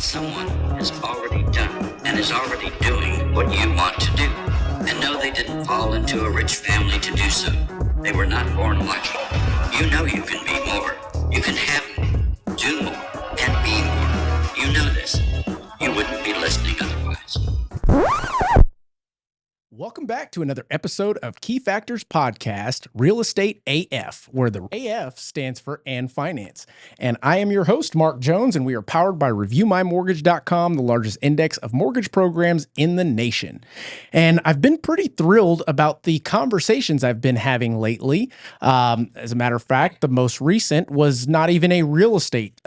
Someone has already done and is already doing what you want to do. And no, they didn't fall into a rich family to do so. They were not born lucky. You know you can be more. You can have more, do more, and be more. You know this. You wouldn't be listening otherwise. Welcome back to another episode of Key Factors Podcast, Real Estate AF, where the AF stands for and finance. And I am your host, Mark Jones, and we are powered by ReviewMyMortgage.com, the largest index of mortgage programs in the nation. And I've been pretty thrilled about the conversations I've been having lately. As a matter of fact, the most recent was not even a real estate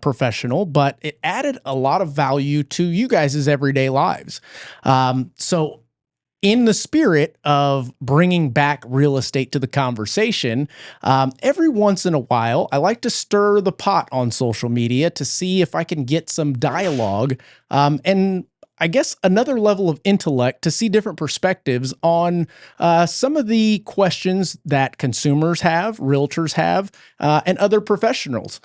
professional, but it added a lot of value to you guys' everyday lives. So in the spirit of bringing back real estate to the conversation, every once in a while, I like to stir the pot on social media to see if I can get some dialogue and I guess another level of intellect to see different perspectives on some of the questions that consumers have, realtors have, and other professionals.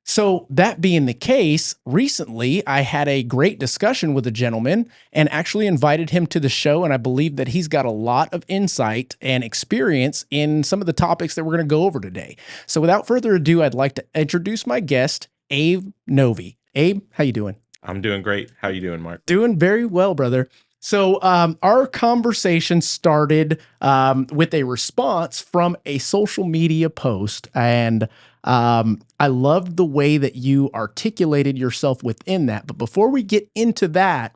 So that being the case, recently I had a great discussion with a gentleman and actually invited him to the show. And I believe that he's got a lot of insight and experience in some of the topics that we're going to go over today. So without further ado, I'd like to introduce my guest, Abe Novy. Abe, how you doing? I'm doing great. How you doing, Mark? Doing very well, brother. So our conversation started with a response from a social media post, and I loved the way that you articulated yourself within that. But before we get into that,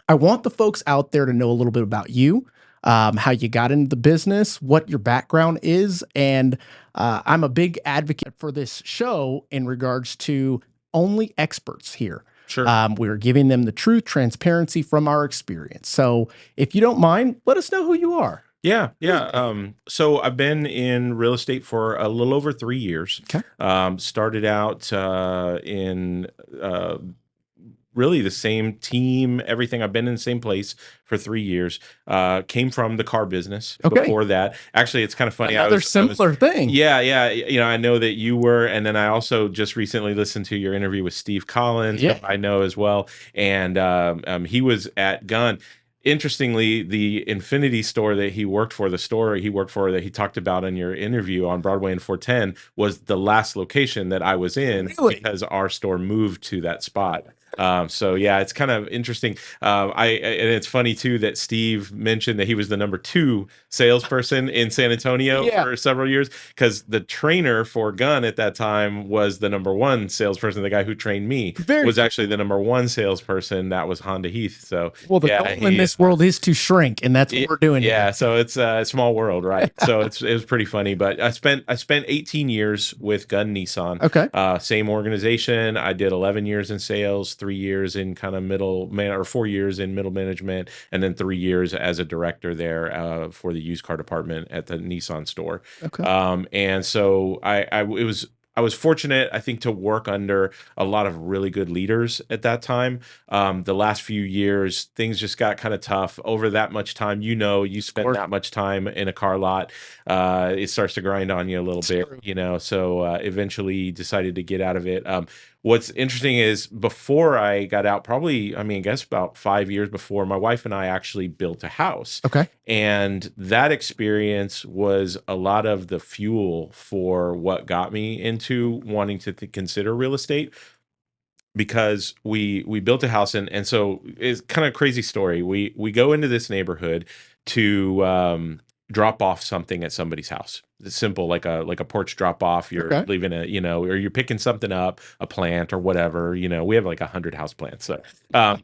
I want the folks out there to know a little bit about you, how you got into the business, what your background is, and I'm a big advocate for this show in regards to only experts here. Sure. We're giving them the truth, transparency from our experience. So if you don't mind, let us know who you are. Yeah. So I've been in real estate for a little over 3 years. Okay. Started out in really the same team, everything. I've been in the same place for 3 years. Came from the car business before that. Actually, it's kind of funny. Another similar thing. Yeah. You know, I know that you were, and then I also just recently listened to your interview with Steve Collins. Yeah. I know as well, and he was at Gun. Interestingly, the Infinity store that he worked for, the store he worked for that he talked about in your interview on Broadway and 410 was the last location that I was in because our store moved to that spot. So yeah, it's kind of interesting. And it's funny too that Steve mentioned that he was the number 2 salesperson in San Antonio for several years because the trainer for Gun at that time was the number 1 salesperson. The guy who trained me was actually the number 1 salesperson. That was Honda Heath. So well, the goal in this world is to shrink, and that's what we're doing. Yeah, here. So it's a small world, right? So it was pretty funny. But I spent 18 years with Gun Nissan. Okay. Same organization. I did 11 years in sales. 3 years in kind of or 4 years in middle management, and then 3 years as a director there for the used car department at the Nissan store. Okay. And so I was fortunate, I think, to work under a lot of really good leaders at that time. The last few years, things just got kind of tough. Over that much time, you spend that much time in a car lot, it starts to grind on you a little bit, so eventually decided to get out of it. What's interesting is before I got out, probably, I guess about 5 years before, my wife and I actually built a house. Okay. And that experience was a lot of the fuel for what got me into wanting to consider real estate. Because we built a house and so it's kind of a crazy story. We go into this neighborhood to drop off something at somebody's house. It's simple, like a porch drop off. You're leaving or you're picking something up, a plant or whatever. We have like 100 house plants. So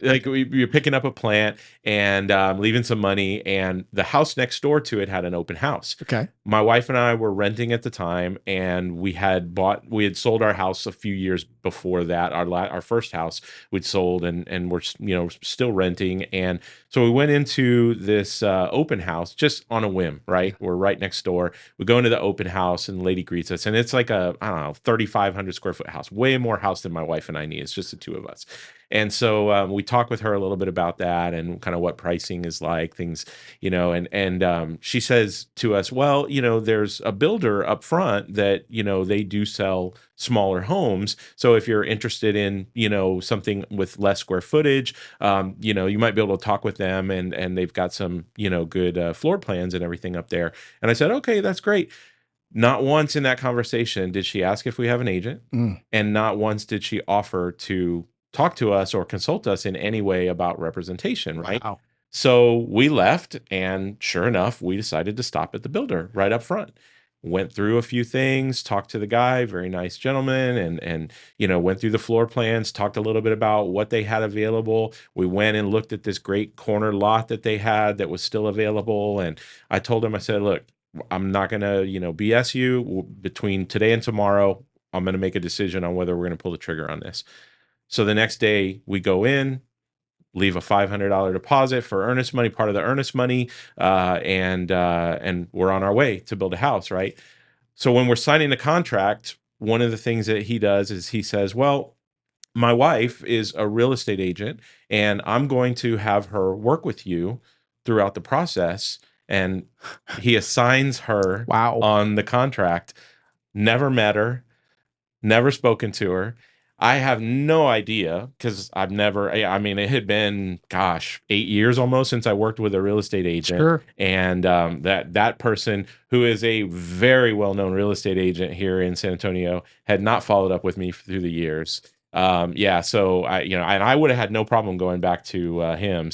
you're picking up a plant and leaving some money, and the house next door to it had an open house. Okay. My wife and I were renting at the time, and we had sold our house a few years before that. Our first house we'd sold, and we're still renting. And so we went into this open house just on a whim, right? We're right next door. We go into the open house, and the lady greets us, and it's like a 3,500 square foot house, way more house than my wife and I need. It's just the two of us. And so we talked with her a little bit about that and kind of what pricing is like, things, and she says to us, well, there's a builder up front that, they do sell smaller homes. So if you're interested in, something with less square footage, you might be able to talk with them, and they've got some, good floor plans and everything up there. And I said, okay, that's great. Not once in that conversation did she ask if we have an agent, and not once did she offer to talk to us or consult us in any way about representation, right? Wow. So we left, and sure enough, we decided to stop at the builder right up front. Went through a few things, talked to the guy, very nice gentleman, and went through the floor plans, talked a little bit about what they had available. We went and looked at this great corner lot that they had that was still available, and I told him, I said, look, I'm not going to, BS you. Between today and tomorrow, I'm going to make a decision on whether we're going to pull the trigger on this. So the next day we go in, leave a $500 deposit for earnest money, part of the earnest money, and we're on our way to build a house, right? So when we're signing the contract, one of the things that he does is he says, well, my wife is a real estate agent, and I'm going to have her work with you throughout the process. And he assigns her Wow. on the contract. Never met her, never spoken to her. I have no idea, because I've never, I mean, it had been, 8 years almost since I worked with a real estate agent. Sure. And that person, who is a very well-known real estate agent here in San Antonio, had not followed up with me through the years. So and I would have had no problem going back to him.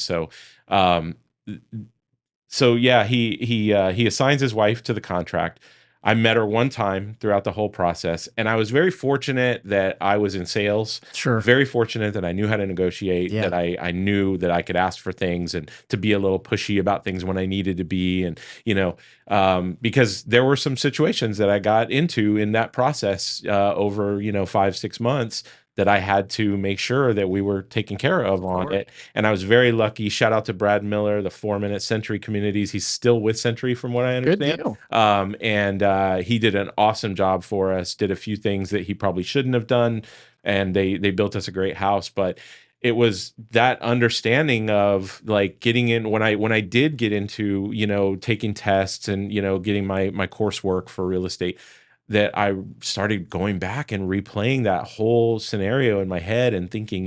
He assigns his wife to the contract. I met her one time throughout the whole process, and I was very fortunate that I was in sales. Sure. Very fortunate that I knew how to negotiate, Yeah. that I knew that I could ask for things and to be a little pushy about things when I needed to be. And, because there were some situations that I got into in that process over, 5-6 months, that I had to make sure that we were taken care of on it. And I was very lucky. Shout out to Brad Miller, the foreman at Century Communities. He's still with Century from what I Good understand. deal. He did an awesome job for us, did a few things that he probably shouldn't have done. And they built us a great house. But it was that understanding of like getting in when I did get into, taking tests and, getting my coursework for real estate, that I started going back and replaying that whole scenario in my head and thinking,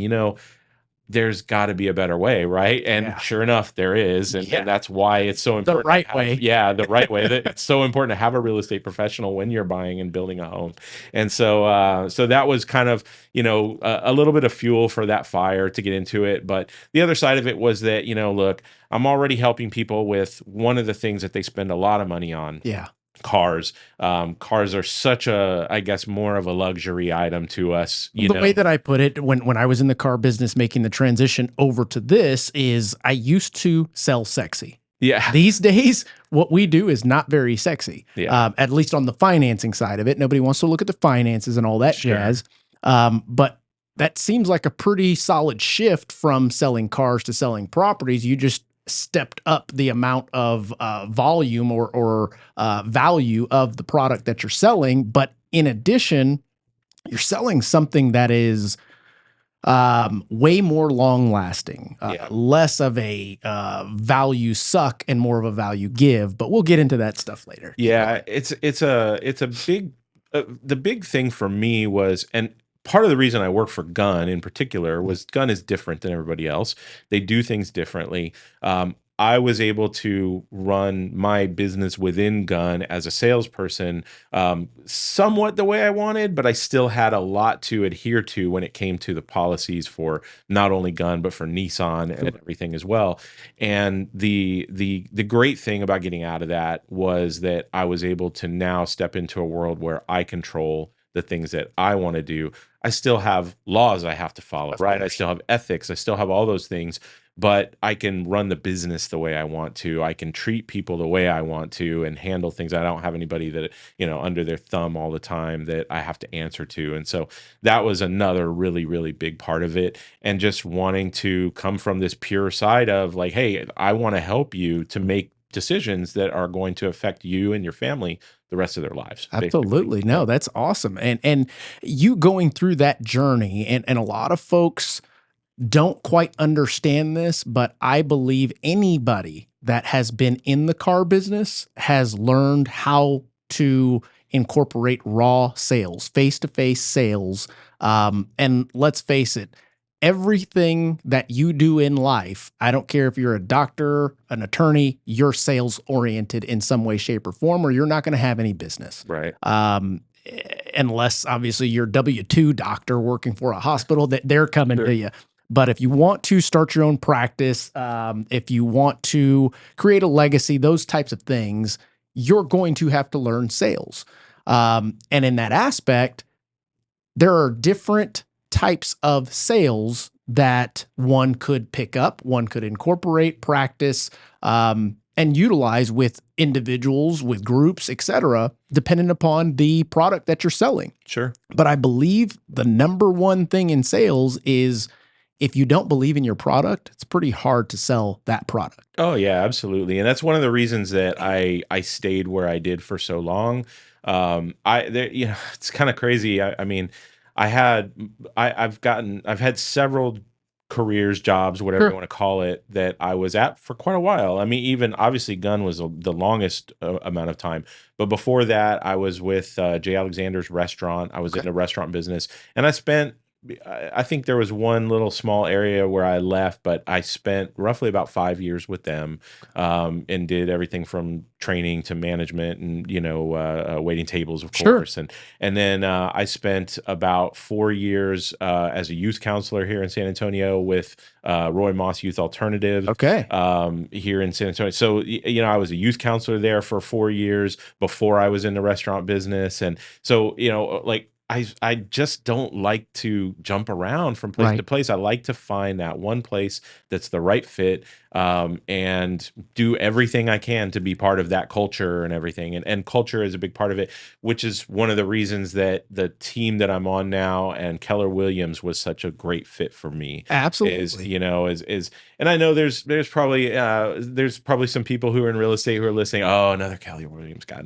there's got to be a better way, right? And Yeah. sure enough, there is, and that's why it's so important. The right way. Yeah, the right way. It's so important to have a real estate professional when you're buying and building a home. And so that was kind of a little bit of fuel for that fire to get into it. But the other side of it was that look, I'm already helping people with one of the things that they spend a lot of money on. Yeah. Cars. Cars are such a, I guess, more of a luxury item to us. The way that I put it when I was in the car business making the transition over to this is I used to sell sexy. Yeah. These days, what we do is not very sexy. Yeah. At least on the financing side of it. Nobody wants to look at the finances and all that jazz. But that seems like a pretty solid shift from selling cars to selling properties. You just stepped up the amount of volume or value of the product that you're selling. But in addition, you're selling something that is way more long lasting, less of a value suck and more of a value give. But we'll get into that stuff later. Yeah, it's a big the big thing for me was, and part of the reason I work for Gun in particular was Gun is different than everybody else. They do things differently. I was able to run my business within Gun as a salesperson somewhat the way I wanted, but I still had a lot to adhere to when it came to the policies for not only Gun, but for Nissan and everything as well. And the great thing about getting out of that was that I was able to now step into a world where I control the things that I want to do. I still have laws I have to follow, right? I still have ethics. I still have all those things, but I can run the business the way I want to. I can treat people the way I want to and handle things. I don't have anybody that, under their thumb all the time that I have to answer to. And so that was another really, really big part of it. And just wanting to come from this pure side of like, hey, I want to help you to make decisions that are going to affect you and your family the rest of their lives. Absolutely. No, that's awesome. And you going through that journey, and a lot of folks don't quite understand this, but I believe anybody that has been in the car business has learned how to incorporate raw sales, face-to-face sales. And let's face it, everything that you do in life, I don't care if you're a doctor, an attorney, you're sales oriented in some way, shape, or form, or you're not going to have any business. Right. Unless obviously you're W-2 doctor working for a hospital that they're coming to you. But if you want to start your own practice, if you want to create a legacy, those types of things, you're going to have to learn sales. And in that aspect, there are different types of sales that one could pick up, one could incorporate, practice, and utilize with individuals, with groups, et cetera, depending upon the product that you're selling. Sure. But I believe the number one thing in sales is if you don't believe in your product, it's pretty hard to sell that product. Oh yeah, absolutely. And that's one of the reasons that I stayed where I did for so long. It's kind of crazy. I mean, I've had several careers, jobs, whatever Sure. you want to call it, that I was at for quite a while. I mean, even obviously Gunn was the longest amount of time. But before that, I was with Jay Alexander's restaurant. I was in the restaurant business, and I think there was one little small area where I left, but I spent roughly about 5 years with them, and did everything from training to management and, waiting tables, of Sure. course. And then I spent about 4 years as a youth counselor here in San Antonio with Roy Moss Youth Alternative. Okay. Here in San Antonio. So, I was a youth counselor there for 4 years before I was in the restaurant business. And so, like, I just don't like to jump around from place to place. I like to find that one place that's the right fit, and do everything I can to be part of that culture and everything. And culture is a big part of it, which is one of the reasons that the team that I'm on now and Keller Williams was such a great fit for me. Absolutely. And I know there's probably some people who are in real estate who are listening. Oh, another Keller Williams guy.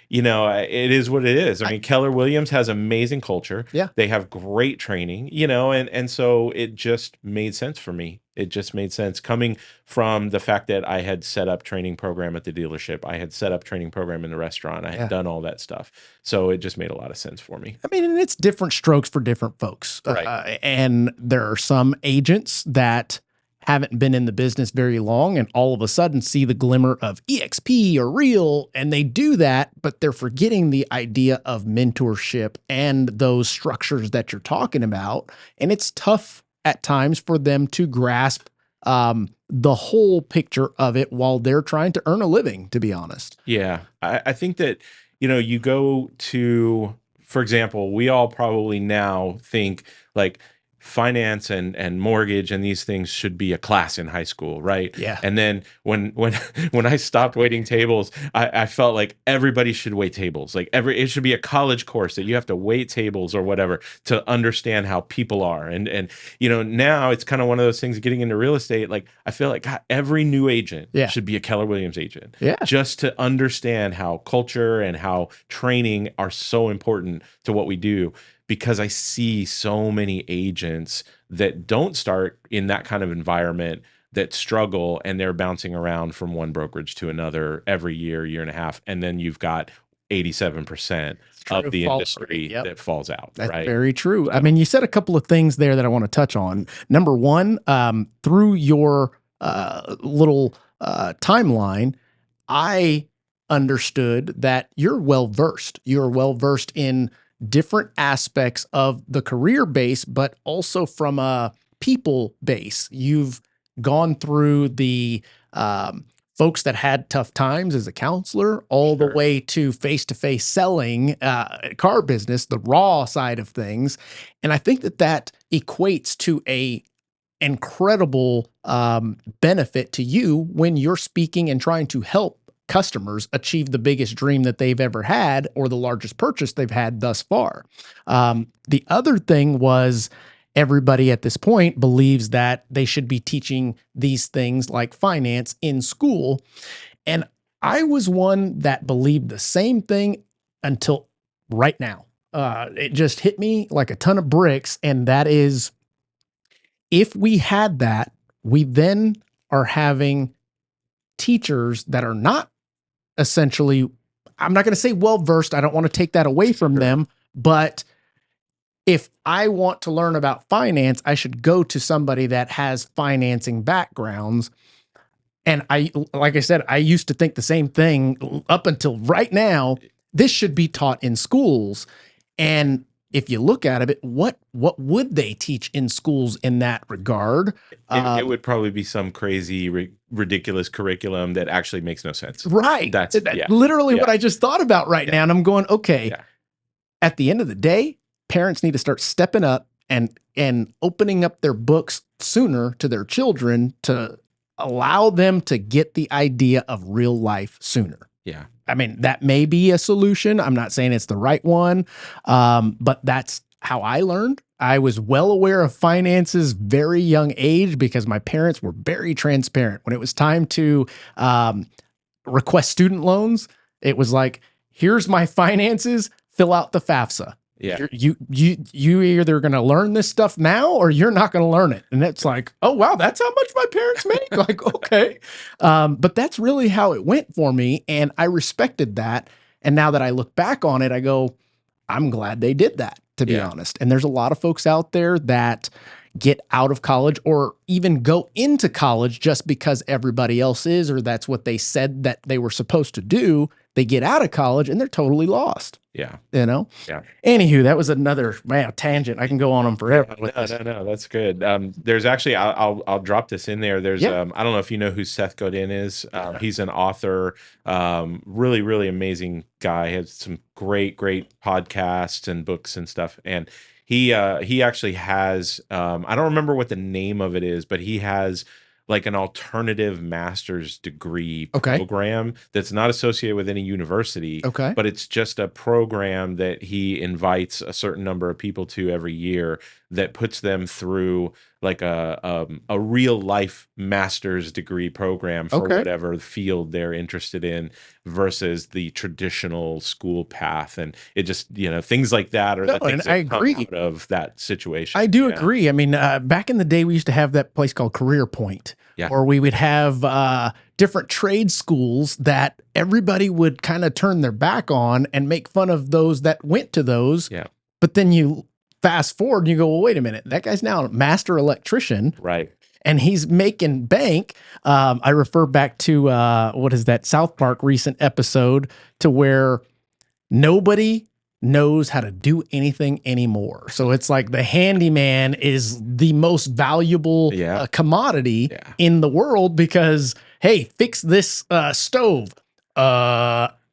It is what it is. I mean, Keller Williams has amazing culture. Yeah. They have great training, and so it just made sense for me. It just made sense coming from the fact that I had set up training program at the dealership. I had set up training program in the restaurant. I had done all that stuff. So it just made a lot of sense for me. I mean, and it's different strokes for different folks. Right. And there are some agents that haven't been in the business very long and all of a sudden see the glimmer of EXP or Real, and they do that, but they're forgetting the idea of mentorship and those structures that you're talking about. And it's tough at times for them to grasp the whole picture of it while they're trying to earn a living, to be honest. Yeah. I think that, you go to, for example, we all probably now think like finance and mortgage and these things should be a class in high school, right? Yeah. And then when I stopped waiting tables, I felt like everybody should wait tables. Like it should be a college course that you have to wait tables or whatever to understand how people are. And now it's kind of one of those things getting into real estate. Like I feel like God, every new agent should be a Keller Williams agent. Yeah. Just to understand how culture and how training are so important to what we do. Because I see so many agents that don't start in that kind of environment that struggle, and they're bouncing around from one brokerage to another every year and a half. And then you've got 87% of the industry that falls out. That's right? very true. I mean, you said a couple of things there that I want to touch on. Number one, through your little timeline, I understood that you're well-versed. You're well-versed in different aspects of the career base, but also from a people base. You've gone through the folks that had tough times as a counselor all the way to face-to-face selling, car business, the raw side of things. And I think that equates to a incredible benefit to you when you're speaking and trying to help customers achieve the biggest dream that they've ever had or the largest purchase they've had thus far. The other thing was everybody at this point believes that they should be teaching these things like finance in school. And I was one that believed the same thing until right now. It just hit me like a ton of bricks. And that is, if we had that, we then are having teachers that are not essentially, I'm not going to say well-versed. I don't want to take that away from them, but if I want to learn about finance, I should go to somebody that has financing backgrounds. And like I said, I used to think the same thing up until right now. This should be taught in schools. And if you look at it, what would they teach in schools in that regard? It would probably be some crazy, ridiculous curriculum that actually makes no sense. Right. That's literally what I just thought about right now. And I'm going, okay, at the end of the day, parents need to start stepping up and opening up their books sooner to their children to allow them to get the idea of real life sooner. Yeah. I mean, that may be a solution. I'm not saying it's the right one, but that's how I learned. I was well aware of finances very young age because my parents were very transparent. When it was time to request student loans, it was like, here's my finances, fill out the FAFSA. Yeah. You either going to learn this stuff now or you're not going to learn it. And it's like, oh, wow, that's how much my parents make. Like, okay. But that's really how it went for me. And I respected that. And now that I look back on it, I go, I'm glad they did that, to be honest. And there's a lot of folks out there that get out of college or even go into college just because everybody else is, or that's what they said that they were supposed to do. They get out of college and they're totally lost. Yeah. You know? Yeah. Anywho, that was another tangent. I can go on them forever. No, that's good. There's actually, I'll drop this in there. There's, I don't know if you know who Seth Godin is. He's an author, really, really amazing guy. He has some great podcasts and books and stuff. And he actually has, I don't remember what the name of it is, but he has like an alternative master's degree program that's not associated with any university, but it's just a program that he invites a certain number of people to every year that puts them through like a real life master's degree program for whatever field they're interested in versus the traditional school path. And it just, things like that are the things that come out of that situation. I do agree. I mean, back in the day, we used to have that place called Career Point, or we would have different trade schools that everybody would kind of turn their back on and make fun of those that went to those. Yeah. But then you fast forward and you go, well, wait a minute, that guy's now a master electrician. Right. And he's making bank. I refer back to, what is that, South Park recent episode to where nobody knows how to do anything anymore. So it's like the handyman is the most valuable commodity in the world because, hey, fix this stove.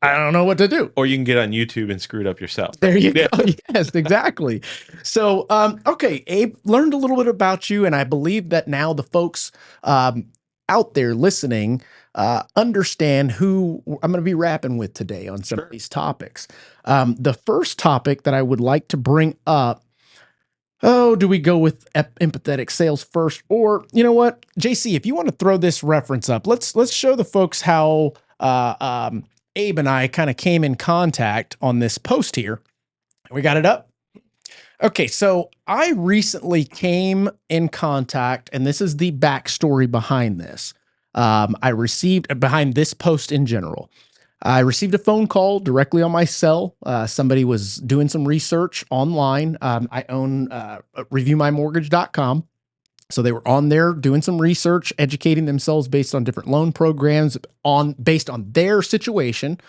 I don't know what to do. Or you can get on YouTube and screw it up yourself. There you go. Yes, exactly. So, okay, Abe, learned a little bit about you, and I believe that now the folks out there listening understand who I'm going to be rapping with today on some of these topics. The first topic that I would like to bring up, do we go with empathetic sales first? Or, you know what, JC, if you want to throw this reference up, let's show the folks how Abe and I kind of came in contact on this post here. We got it up? Okay, so I recently came in contact, and this is the backstory behind this. I received, behind this post in general, I received a phone call directly on my cell. Somebody was doing some research online. I own ReviewMyMortgage.com. So they were on there doing some research, educating themselves based on different loan programs based on their situation.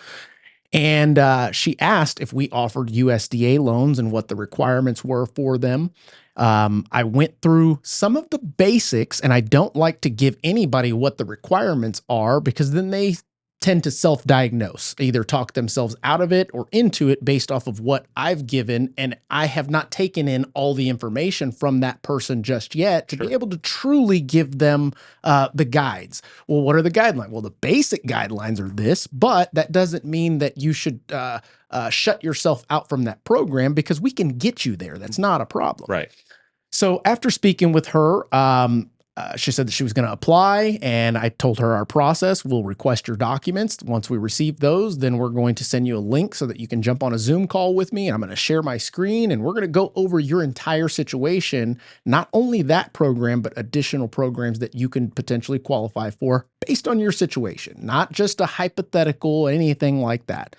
And she asked if we offered USDA loans and what the requirements were for them. I went through some of the basics, and I don't like to give anybody what the requirements are because then they tend to self-diagnose, either talk themselves out of it or into it based off of what I've given. And I have not taken in all the information from that person just yet to be able to truly give them the guides. Well, what are the guidelines? Well, the basic guidelines are this, but that doesn't mean that you should shut yourself out from that program because we can get you there. That's not a problem. Right. So after speaking with her, She said that she was going to apply, and I told her our process. We'll request your documents. Once we receive those, then we're going to send you a link so that you can jump on a Zoom call with me, and I'm going to share my screen, and we're going to go over your entire situation, not only that program, but additional programs that you can potentially qualify for based on your situation, not just a hypothetical, anything like that.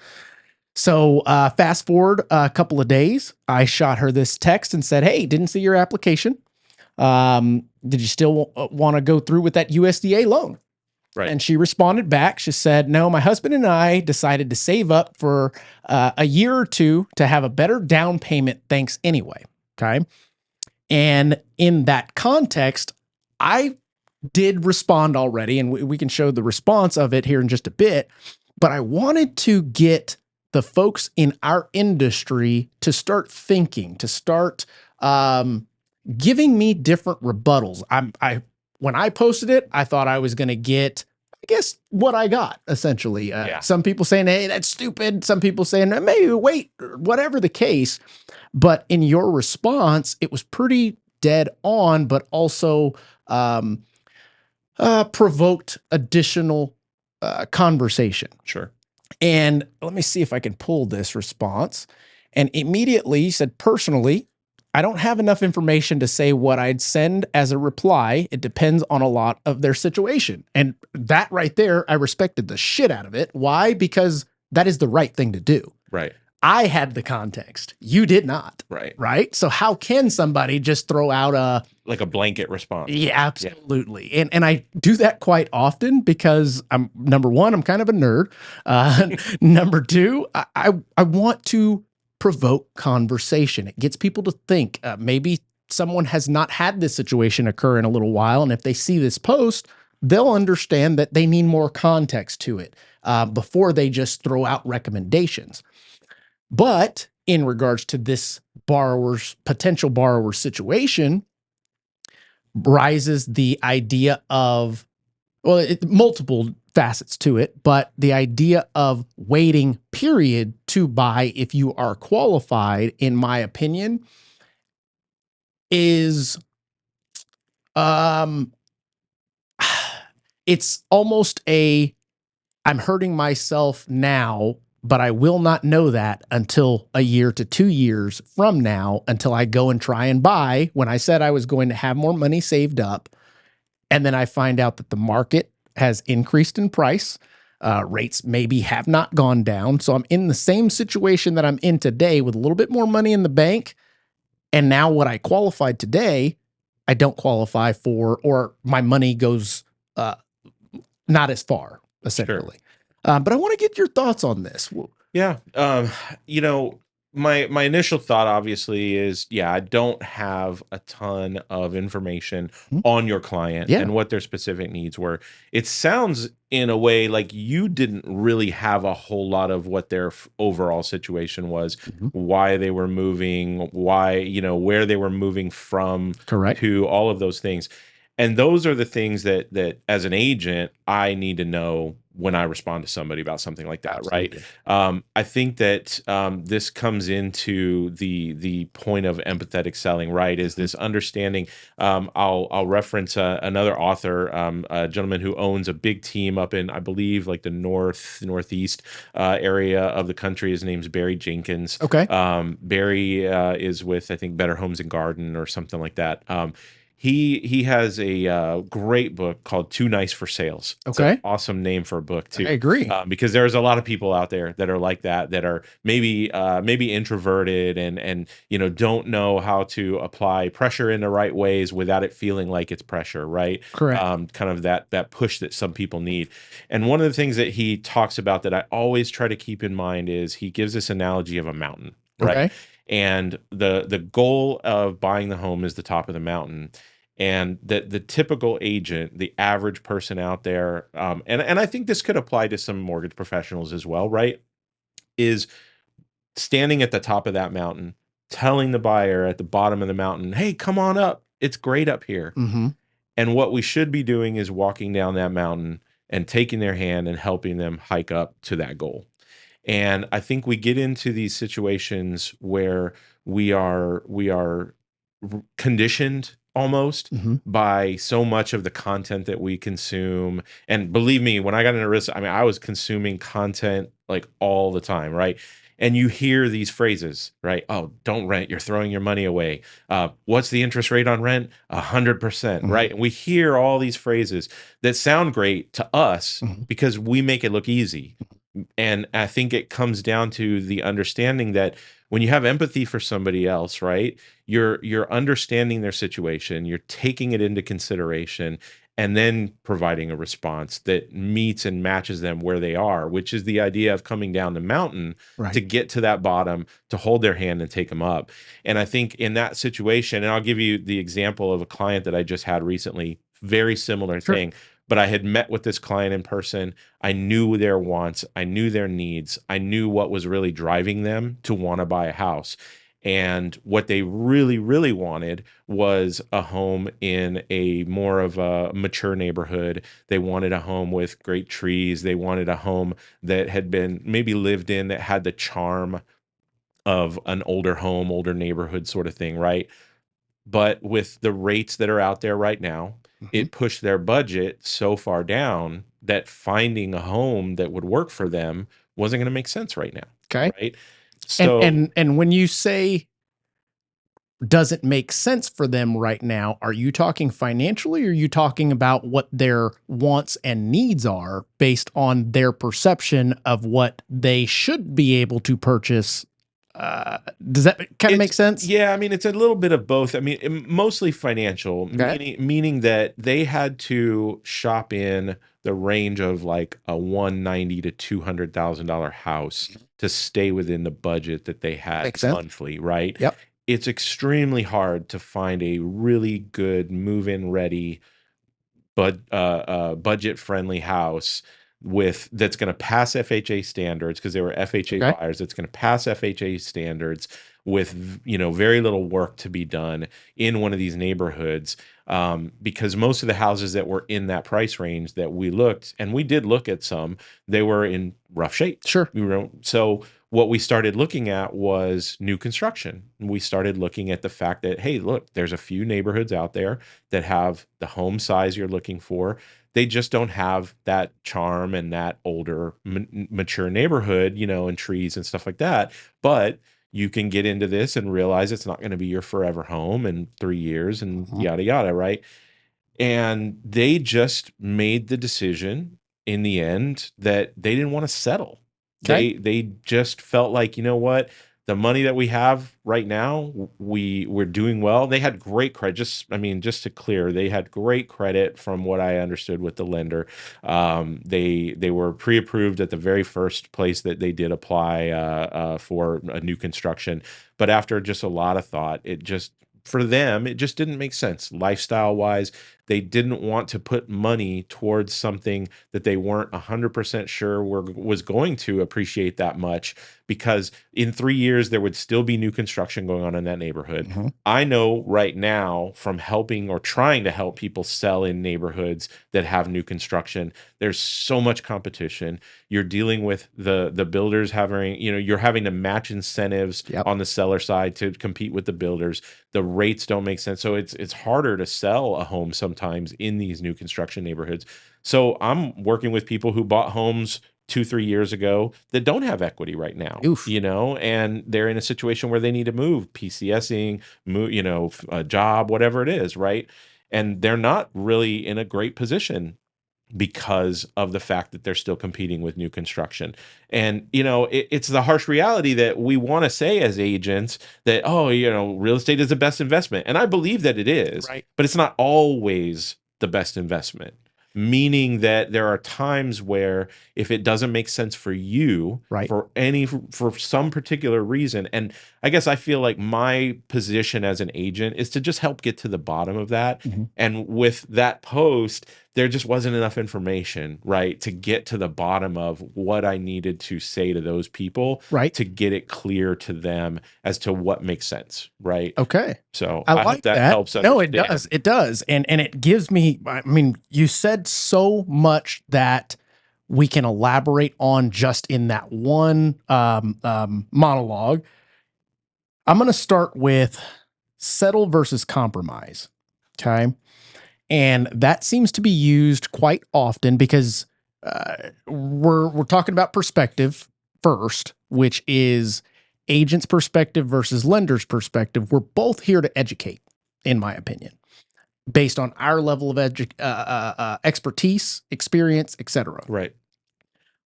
So fast forward a couple of days, I shot her this text and said, hey, didn't see your application. Did you still want to go through with that USDA loan? Right. And she responded back. She said, no, my husband and I decided to save up for a year or two to have a better down payment. Thanks anyway. Okay. And in that context, I did respond already, and we can show the response of it here in just a bit, but I wanted to get the folks in our industry to start thinking, to start, giving me different rebuttals. When I posted it, I thought I was going to get, I guess, what I got essentially. Some people saying, hey, that's stupid. Some people saying, maybe wait, whatever the case. But in your response, it was pretty dead on, but also provoked additional conversation. Sure. And let me see if I can pull this response. And immediately he said, personally, I don't have enough information to say what I'd send as a reply. It depends on a lot of their situation. And that right there, I respected the shit out of it. Why? Because that is the right thing to do. Right. I had the context. You did not. Right. Right. So how can somebody just throw out a blanket response? Yeah, absolutely. Yeah. And I do that quite often because number one, I'm kind of a nerd. Number two, I want to provoke conversation. It gets people to think. Maybe someone has not had this situation occur in a little while, and if they see this post, they'll understand that they need more context to it before they just throw out recommendations. But in regards to this potential borrower situation, rises the idea of, multiple facets to it, but the idea of waiting period to buy if you are qualified, in my opinion, is, it's almost I'm hurting myself now, but I will not know that until a year to 2 years from now, until I go and try and buy when I said I was going to have more money saved up. And then I find out that the market has increased in price. Rates maybe have not gone down. So I'm in the same situation that I'm in today with a little bit more money in the bank. And now what I qualified today, I don't qualify for, or my money goes not as far, essentially. Sure. But I want to get your thoughts on this. Yeah. My initial thought obviously is, I don't have a ton of information on your client and what their specific needs were. It sounds in a way like you didn't really have a whole lot of what their overall situation was, why they were moving, why, where they were moving from, correct, to all of those things. And those are the things that as an agent, I need to know when I respond to somebody about something like that. Absolutely. Right. I think that this comes into the point of empathetic selling, right? Is this understanding. I'll reference another author, a gentleman who owns a big team up in, I believe, like the northeast area of the country. His name's Barry Jenkins. Okay. Barry is with, I think, Better Homes and Garden or something like that. He has a great book called Too Nice for Sales. It's okay. An awesome name for a book too. I agree. Because there's a lot of people out there that are like that are maybe introverted and don't know how to apply pressure in the right ways without it feeling like it's pressure, right? Correct. Kind of that push that some people need. And one of the things that he talks about that I always try to keep in mind is he gives this analogy of a mountain, right? Okay. And the goal of buying the home is the top of the mountain. And the typical agent, the average person out there, and I think this could apply to some mortgage professionals as well, right? Is standing at the top of that mountain, telling the buyer at the bottom of the mountain, hey, come on up. It's great up here. And what we should be doing is walking down that mountain and taking their hand and helping them hike up to that goal. And I think we get into these situations where we are conditioned almost by so much of the content that we consume. And believe me, when I got into real estate, I mean, I was consuming content like all the time, right? And you hear these phrases, right? Oh, don't rent. You're throwing your money away. What's the interest rate on rent? 100%, right? And we hear all these phrases that sound great to us because we make it look easy. And I think it comes down to the understanding that when you have empathy for somebody else, right? You're understanding their situation, you're taking it into consideration, and then providing a response that meets and matches them where they are, which is the idea of coming down the mountain to get to that bottom, to hold their hand and take them up. And I think in that situation, and I'll give you the example of a client that I just had recently, very similar thing. But I had met with this client in person. I knew their wants. I knew their needs. I knew what was really driving them to want to buy a house. And what they really, really wanted was a home in a more of a mature neighborhood. They wanted a home with great trees. They wanted a home that had been maybe lived in, that had the charm of an older home, older neighborhood sort of thing, right? But with the rates that are out there right now, it pushed their budget so far down that finding a home that would work for them wasn't going to make sense right now. Okay. Right. So, And when you say doesn't make sense for them right now, are you talking financially, or are you talking about what their wants and needs are based on their perception of what they should be able to purchase? Does that kind of make sense? Yeah, I mean, it's a little bit of both. I mean, mostly financial, meaning that they had to shop in the range of like a $190,000 to $200,000 house to stay within the budget that they had monthly, right? Yep. It's extremely hard to find a really good move-in ready, but budget-friendly house that's going to pass FHA standards, because they were FHA buyers. That's going to pass FHA standards with very little work to be done in one of these neighborhoods, because most of the houses that were in that price range that we looked, and we did look at some, they were in rough shape. So what we started looking at was new construction. We started looking at the fact that, hey, look, there's a few neighborhoods out there that have the home size you're looking for. They just don't have that charm and that older, mature neighborhood, and trees and stuff like that. But you can get into this and realize it's not going to be your forever home in 3 years and yada, yada, right? And they just made the decision in the end that they didn't want to settle. They just felt like, you know what? The money that we have right now, we're doing well. They had great credit. Just to clear, they had great credit from what I understood with the lender. They were pre-approved at the very first place that they did apply for a new construction. But after just a lot of thought, for them, it just didn't make sense lifestyle wise. They didn't want to put money towards something that they weren't 100% sure was going to appreciate that much, because in 3 years there would still be new construction going on in that neighborhood. I know right now, from helping or trying to help people sell in neighborhoods that have new construction, there's so much competition. You're dealing with the builders having, you're having to match incentives on the seller side to compete with the builders. The rates don't make sense. So it's harder to sell a home sometimes in these new construction neighborhoods. So I'm working with people who bought homes 2-3 years ago that don't have equity right now. And they're in a situation where they need to move, PCSing, move, a job, whatever it is, right? And they're not really in a great position because of the fact that they're still competing with new construction. And, it's the harsh reality that we want to say as agents that, real estate is the best investment. And I believe that it is, but it's not always the best investment. Meaning that there are times where if it doesn't make sense for you, for some particular reason, and I guess I feel like my position as an agent is to just help get to the bottom of that. And with that post, there just wasn't enough information, to get to the bottom of what I needed to say to those people, to get it clear to them as to what makes sense, right? Okay. So I hope like that helps understand. No, it does. And it gives me, you said so much that we can elaborate on just in that one monologue. I'm going to start with settle versus compromise. Okay. And that seems to be used quite often because we're talking about perspective first, which is agent's perspective versus lender's perspective. We're both here to educate, in my opinion, based on our level of expertise, experience, etc. Right.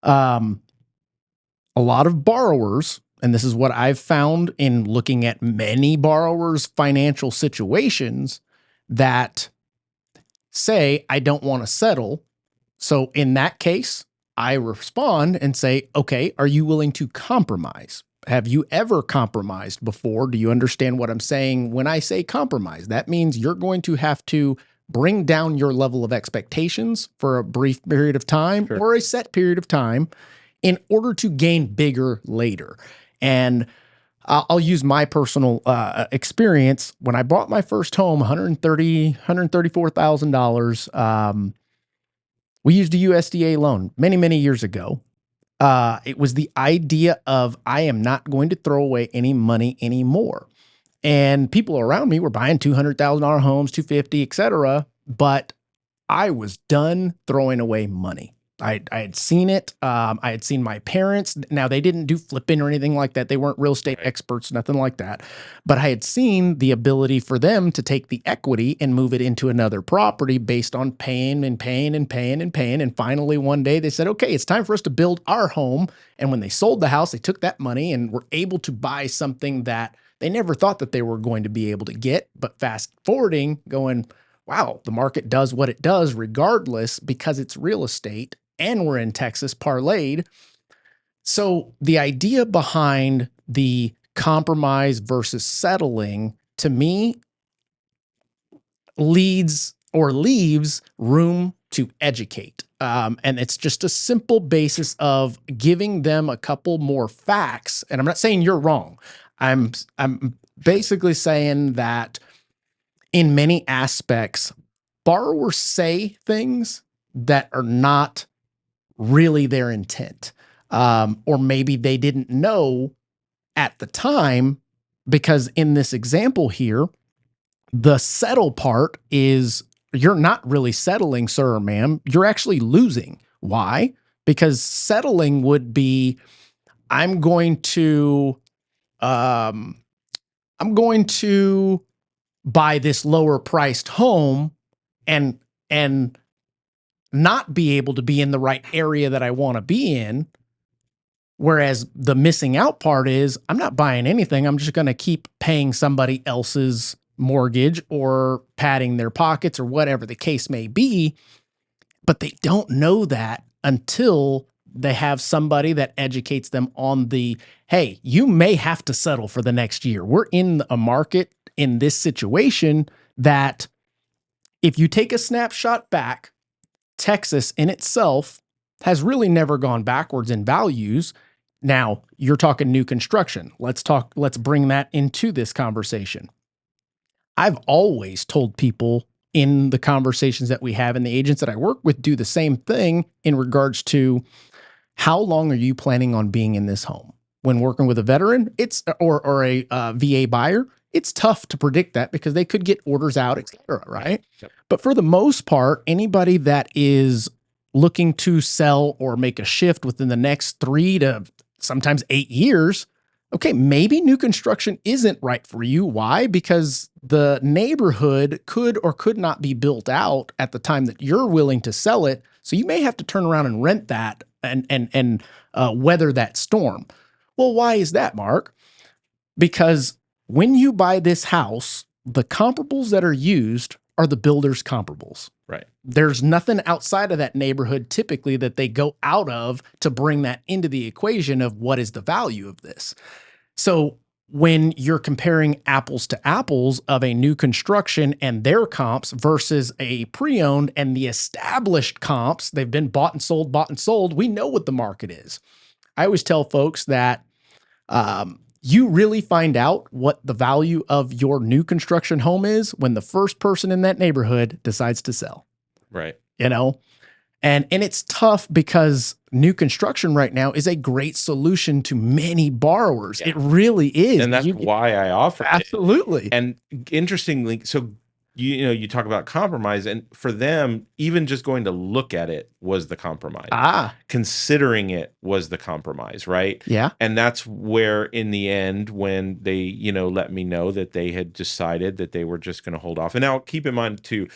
A lot of borrowers, and this is what I've found in looking at many borrowers' financial situations, that say, I don't want to settle. So in that case, I respond and say, okay, are you willing to compromise? Have you ever compromised before? Do you understand what I'm saying when I say compromise? That means you're going to have to bring down your level of expectations for a brief period of time or a set period of time in order to gain bigger later. And I'll use my personal experience. When I bought my first home, $134,000, we used a USDA loan many, many years ago. It was the idea of I am not going to throw away any money anymore. And people around me were buying $200,000 homes, 250, et cetera. But I was done throwing away money. I had seen it. I had seen my parents. Now, they didn't do flipping or anything like that. They weren't real estate experts, nothing like that. But I had seen the ability for them to take the equity and move it into another property based on paying and paying and paying and paying. And finally, one day they said, okay, it's time for us to build our home. And when they sold the house, they took that money and were able to buy something that they never thought that they were going to be able to get. But fast forwarding, going, wow, the market does what it does regardless because it's real estate and we're in Texas parlayed. So the idea behind the compromise versus settling, to me, leaves room to educate. And it's just a simple basis of giving them a couple more facts. And I'm not saying you're wrong. I'm basically saying that in many aspects, borrowers say things that are not really their intent. Or maybe they didn't know at the time, because in this example here, the settle part is you're not really settling, sir or ma'am. You're actually losing. Why? Because settling would be, I'm going to buy this lower priced home and not be able to be in the right area that I want to be in. Whereas the missing out part is I'm not buying anything. I'm just going to keep paying somebody else's mortgage or padding their pockets or whatever the case may be. But they don't know that until they have somebody that educates them on the, hey, you may have to settle for the next year. We're in a market in this situation that if you take a snapshot back, Texas in itself has really never gone backwards in values. Now, you're talking new construction. Let's bring that into this conversation. I've always told people in the conversations that we have and the agents that I work with do the same thing in regards to how long are you planning on being in this home? When working with a veteran, or a VA buyer, it's tough to predict that because they could get orders out, et cetera, right? Yep. But for the most part, anybody that is looking to sell or make a shift within the next 3 to sometimes 8 years, okay, maybe new construction isn't right for you. Why? Because the neighborhood could or could not be built out at the time that you're willing to sell it. So you may have to turn around and rent that and weather that storm. Well, why is that, Mark? Because when you buy this house, the comparables that are used are the builder's comparables. Right. There's nothing outside of that neighborhood typically that they go out of to bring that into the equation of what is the value of this. So when you're comparing apples to apples of a new construction and their comps versus a pre-owned and the established comps, they've been bought and sold, we know what the market is. I always tell folks that you really find out what the value of your new construction home is when the first person in that neighborhood decides to sell. Right. You know, and it's tough because new construction right now is a great solution to many borrowers. Yeah. It really is. And that's why I offer absolutely. it. And interestingly, so you talk about compromise, and for them, even just going to look at it was the compromise. Considering it was the compromise, right? Yeah. And that's where, in the end, when they, let me know that they had decided that they were just going to hold off. And now keep in mind too,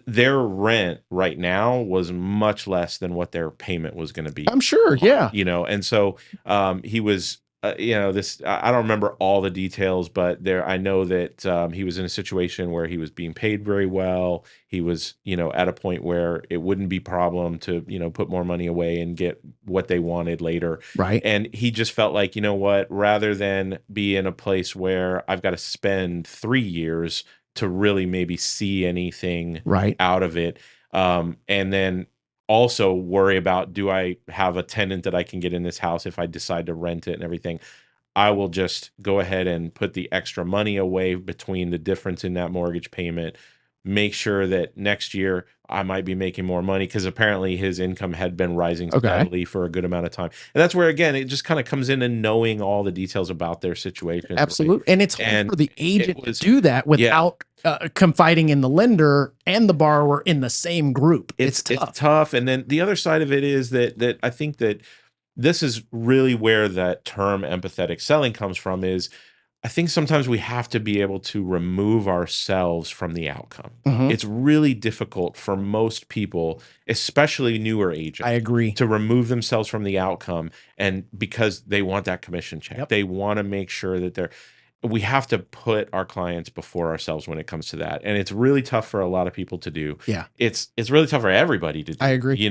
their rent right now was much less than what their payment was going to be. I'm sure. Yeah. And so he was, this, I don't remember all the details, but I know that he was in a situation where he was being paid very well. He was, at a point where it wouldn't be problem to, put more money away and get what they wanted later. Right. And he just felt like, what, rather than be in a place where I've got to spend 3 years to really maybe see anything out of it. And then also worry about, do I have a tenant that I can get in this house if I decide to rent it and everything? I will just go ahead and put the extra money away between the difference in that mortgage payment, make sure that next year I might be making more money, because apparently his income had been rising steadily for a good amount of time. And that's where, again, it just kind of comes in and knowing all the details about their situation. Absolutely. Right? And it's hard for the agent to do that without confiding in the lender and the borrower in the same group. It's tough. It's tough. And then the other side of it is that I think that this is really where that term empathetic selling comes from. Is I think sometimes we have to be able to remove ourselves from the outcome. It's really difficult for most people, especially newer agents. I agree. To remove themselves from the outcome, and because they want that commission check. They want to make sure that we have to put our clients before ourselves when it comes to that. And it's really tough for a lot of people to do. Yeah. It's really tough for everybody to do. I agree.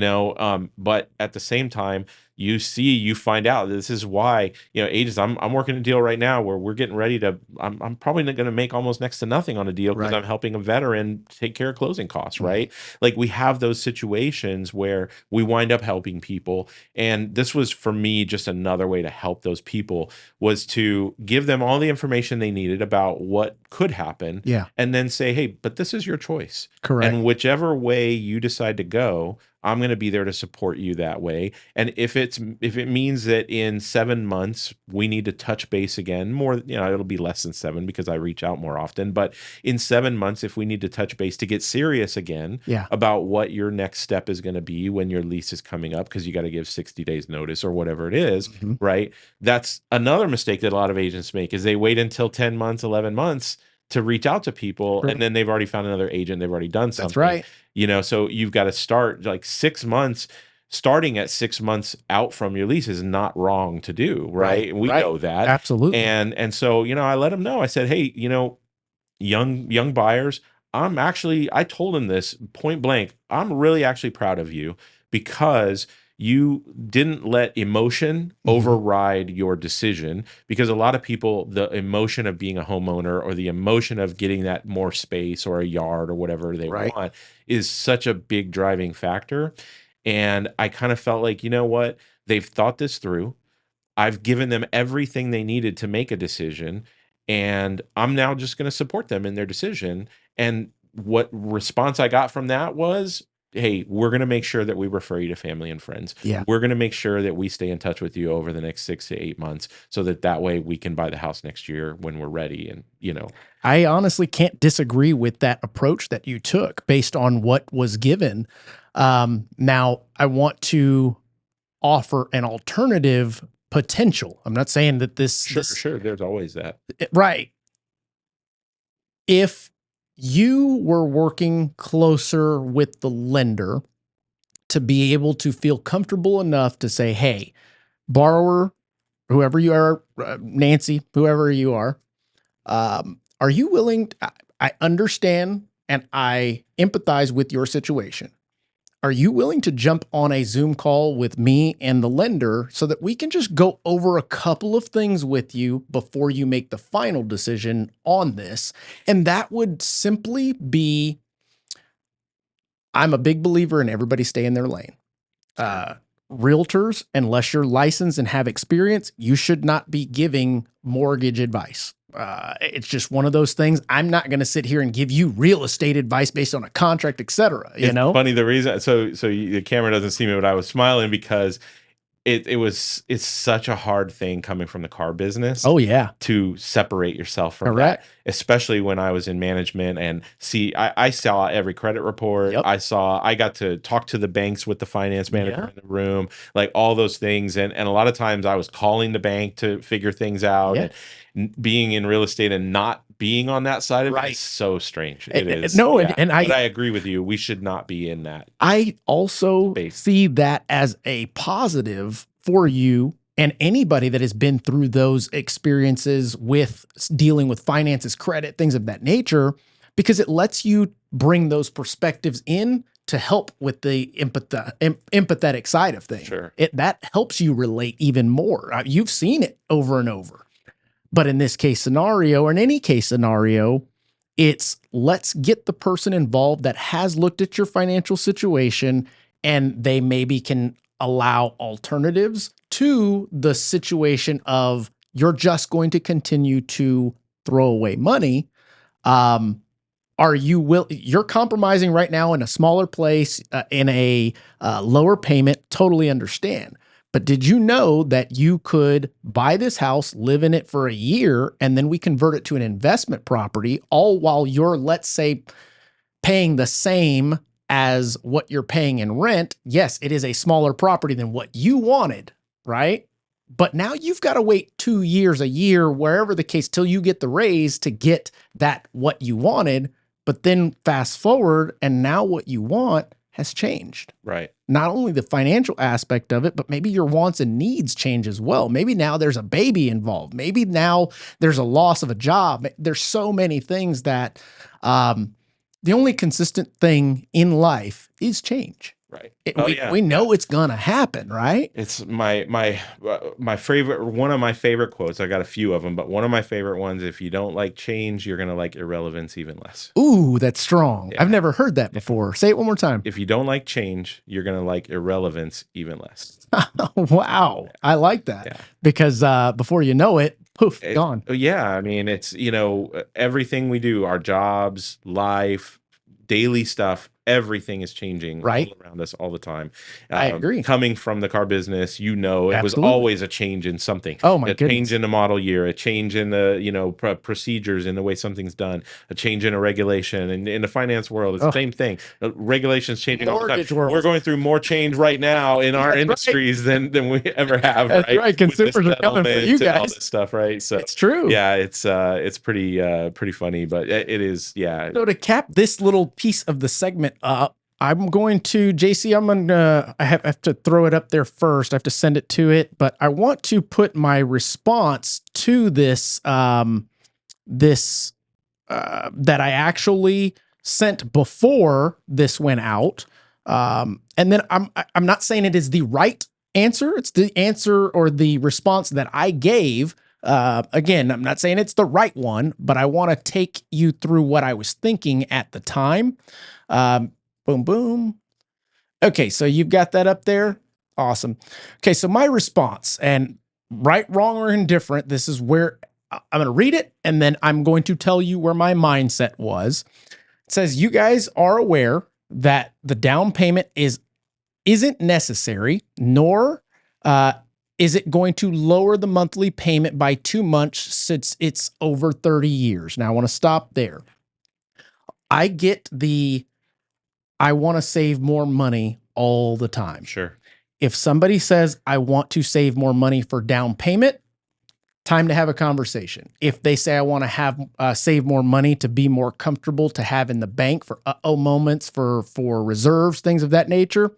But at the same time, you find out this is why, agents, I'm working a deal right now where we're getting ready to, I'm probably not going to make almost next to nothing on a deal because I'm helping a veteran take care of closing costs, right? Like, we have those situations where we wind up helping people. And this was, for me, just another way to help those people, was to give them all the information they needed about what could happen. Yeah. And then say, hey, but this is your choice. Correct. And whichever way you decide to go, I'm going to be there to support you that way. And if it means that in 7 months we need to touch base again, more, it'll be less than 7 because I reach out more often. But in 7 months, if we need to touch base to get serious again about what your next step is going to be when your lease is coming up, because you got to give 60 days notice or whatever it is, right? That's another mistake that a lot of agents make, is they wait until 10 months, 11 months to reach out to people, and then they've already found another agent. They've already done something. That's right. So you've got to start like 6 months. Starting at 6 months out from your lease is not wrong to do, right? We know that. Absolutely. And so, I let them know. I said, hey, young buyers, I told them this point blank. I'm really actually proud of you, because you didn't let emotion override your decision. Because a lot of people, the emotion of being a homeowner, or the emotion of getting that more space or a yard or whatever they want, is such a big driving factor. And I kind of felt like, what? They've thought this through. I've given them everything they needed to make a decision, and I'm now just going to support them in their decision. And what response I got from that was, hey, we're going to make sure that we refer you to family and friends. Yeah. We're going to make sure that we stay in touch with you over the next 6 to 8 months, so that way we can buy the house next year when we're ready. And, I honestly can't disagree with that approach that you took based on what was given. Now I want to offer an alternative potential. I'm not saying that Sure. There's always that. Right. If you were working closer with the lender to be able to feel comfortable enough to say, hey, borrower, whoever you are, Nancy, whoever you are you willing I understand and I empathize with your situation. Are you willing to jump on a Zoom call with me and the lender so that we can just go over a couple of things with you before you make the final decision on this? And that would simply be, I'm a big believer in everybody stay in their lane. Realtors, unless you're licensed and have experience, you should not be giving mortgage advice. It's just one of those things. I'm not going to sit here and give you real estate advice based on a contract, et cetera. It's funny, the reason, so the camera doesn't see me, but I was smiling because it's such a hard thing coming from the car business Oh yeah. to separate yourself from Correct. that, especially when I was in management and I saw every credit report. Yep. I got to talk to the banks with the finance manager Yeah. in the room, like all those things. And a lot of times I was calling the bank to figure things out, Yeah. and being in real estate and not being on that side of it Right. is so strange. It is. No, Yeah. and But I agree with you. We should not be in that. I also Space. see that as a positive for you and anybody that has been through those experiences with dealing with finances, credit, things of that nature, because it lets you bring those perspectives in to help with the empathetic side of things. Sure. That helps you relate even more. You've seen it over and over. But in this case scenario, or in any case scenario, it's let's get the person involved that has looked at your financial situation, and they maybe can allow alternatives to the situation of you're just going to continue to throw away money. You're compromising right now in a smaller place, in a lower payment, totally understand. But did you know that you could buy this house, live in it for a year, and then we convert it to an investment property, all while you're, let's say, paying the same as what you're paying in rent? Yes, it is a smaller property than what you wanted, right? But now you've got to wait 2 years, a year, wherever the case, till you get the raise to get that what you wanted. But then fast forward, and now what you want has changed. Right. Not only the financial aspect of it, but maybe your wants and needs change as well. Maybe now there's a baby involved. Maybe now there's a loss of a job. There's so many things that the only consistent thing in life is change. Right. We know it's gonna happen, right? It's my favorite, one of my favorite quotes. I got a few of them, but one of my favorite ones: if you don't like change, you're gonna like irrelevance even less. Ooh, that's strong. Yeah. I've never heard that before. Say it one more time. If you don't like change, you're gonna like irrelevance even less. Wow. I like that. Yeah. Because before you know it, poof, gone. Yeah, I mean, it's, everything we do, our jobs, life, daily stuff, everything is changing Right. all around us all the time. I agree. Coming from the car business, it was Absolutely. always a change in something. Oh my A goodness. change in the model year, a change in the procedures in the way something's done, a change in a regulation. And in the finance world, it's the same thing. Regulations changing all the Mortgage time. world. We're going through more change right now in our That's right. industries than we ever have. That's right. With Consumers the are coming for you settlements and all guys. this stuff, right? So It's true. yeah, it's pretty funny, but it is, yeah. So to cap this little piece of the segment up, I'm going to, JC, I have to throw it up there first. I have to send it to it, but I want to put my response to this, that I actually sent before this went out. And then I'm not saying it is the right answer. It's the answer or the response that I gave. Again, I'm not saying it's the right one, but I want to take you through what I was thinking at the time. Boom, boom. Okay, so you've got that up there. Awesome. Okay, so my response, and right, wrong, or indifferent, this is where I'm going to read it, and then I'm going to tell you where my mindset was. It says, you guys are aware that the down payment isn't necessary, nor is it going to lower the monthly payment by too much since it's over 30 years. Now, I want to stop there. I get I want to save more money all the time. Sure. If somebody says, I want to save more money for down payment, time to have a conversation. If they say, I want to have save more money to be more comfortable to have in the bank for moments, for reserves, things of that nature,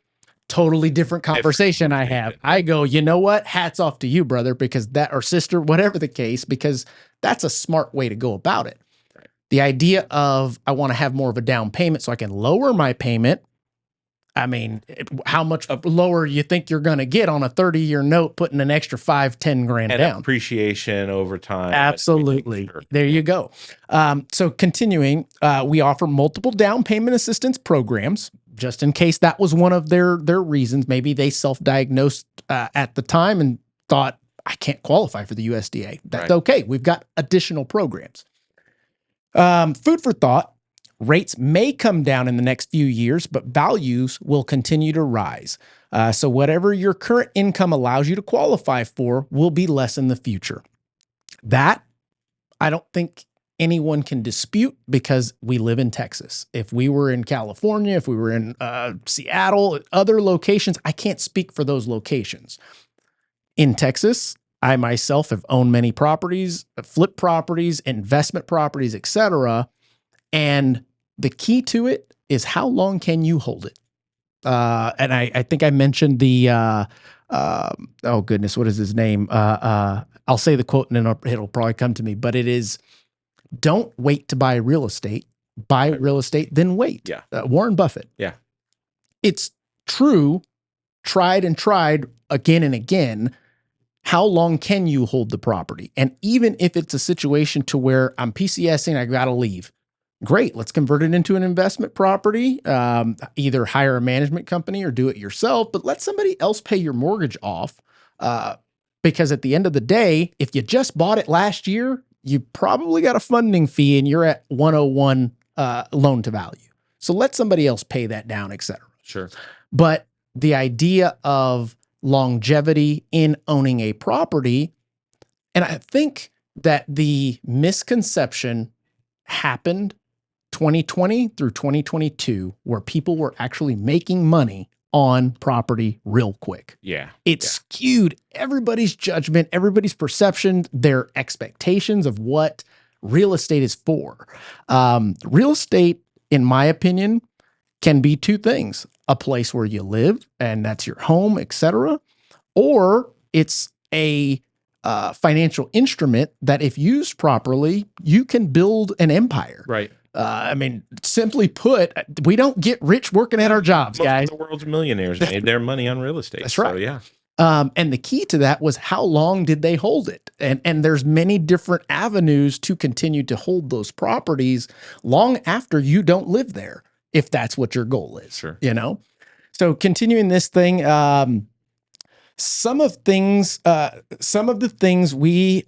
totally different conversation I have. I go, you know what? Hats off to you, brother, because or sister, whatever the case, because that's a smart way to go about it. The idea of I want to have more of a down payment so I can lower my payment. I mean, how much lower you think you're going to get on a 30-year note, putting an extra 5-10 grand and down? Appreciation over time. Absolutely. Sure. There you go. So continuing, we offer multiple down payment assistance programs, just in case that was one of their reasons. Maybe they self-diagnosed at the time and thought, I can't qualify for the USDA. That's okay. We've got additional programs. Food for thought. Rates may come down in the next few years, but values will continue to rise. So whatever your current income allows you to qualify for will be less in the future. That I don't think anyone can dispute because we live in Texas. If we were in California, if we were in Seattle, other locations, I can't speak for those locations. In Texas, I myself have owned many properties, flip properties, investment properties, etc. And the key to it is how long can you hold it? And I think I mentioned the, oh goodness, what is his name? I'll say the quote and then it'll probably come to me, but it is, don't wait to buy real estate, buy real estate, then wait. Yeah. Warren Buffett. Yeah. It's true, tried and tried again and again. How long can you hold the property? And even if it's a situation to where I'm PCSing, I got to leave. Great. Let's convert it into an investment property. Either hire a management company or do it yourself, but let somebody else pay your mortgage off. Because at the end of the day, if you just bought it last year, you probably got a funding fee and you're at 101 loan to value. So let somebody else pay that down, et cetera. Sure. But the idea of longevity in owning a property, and I think that the misconception happened 2020 through 2022, where people were actually making money on property real quick. Yeah. It skewed everybody's judgment, everybody's perception, their expectations of what real estate is for. Real estate, in my opinion, can be two things: a place where you live, and that's your home, etc., or it's a financial instrument that, if used properly, you can build an empire. Right. I mean, simply put, we don't get rich working at our jobs, guys. Most of the world's millionaires made their money on real estate. That's right. So, yeah. And the key to that was, how long did they hold it? And there's many different avenues to continue to hold those properties long after you don't live there, if that's what your goal is. Sure. You know? So continuing this thing, some of the things we,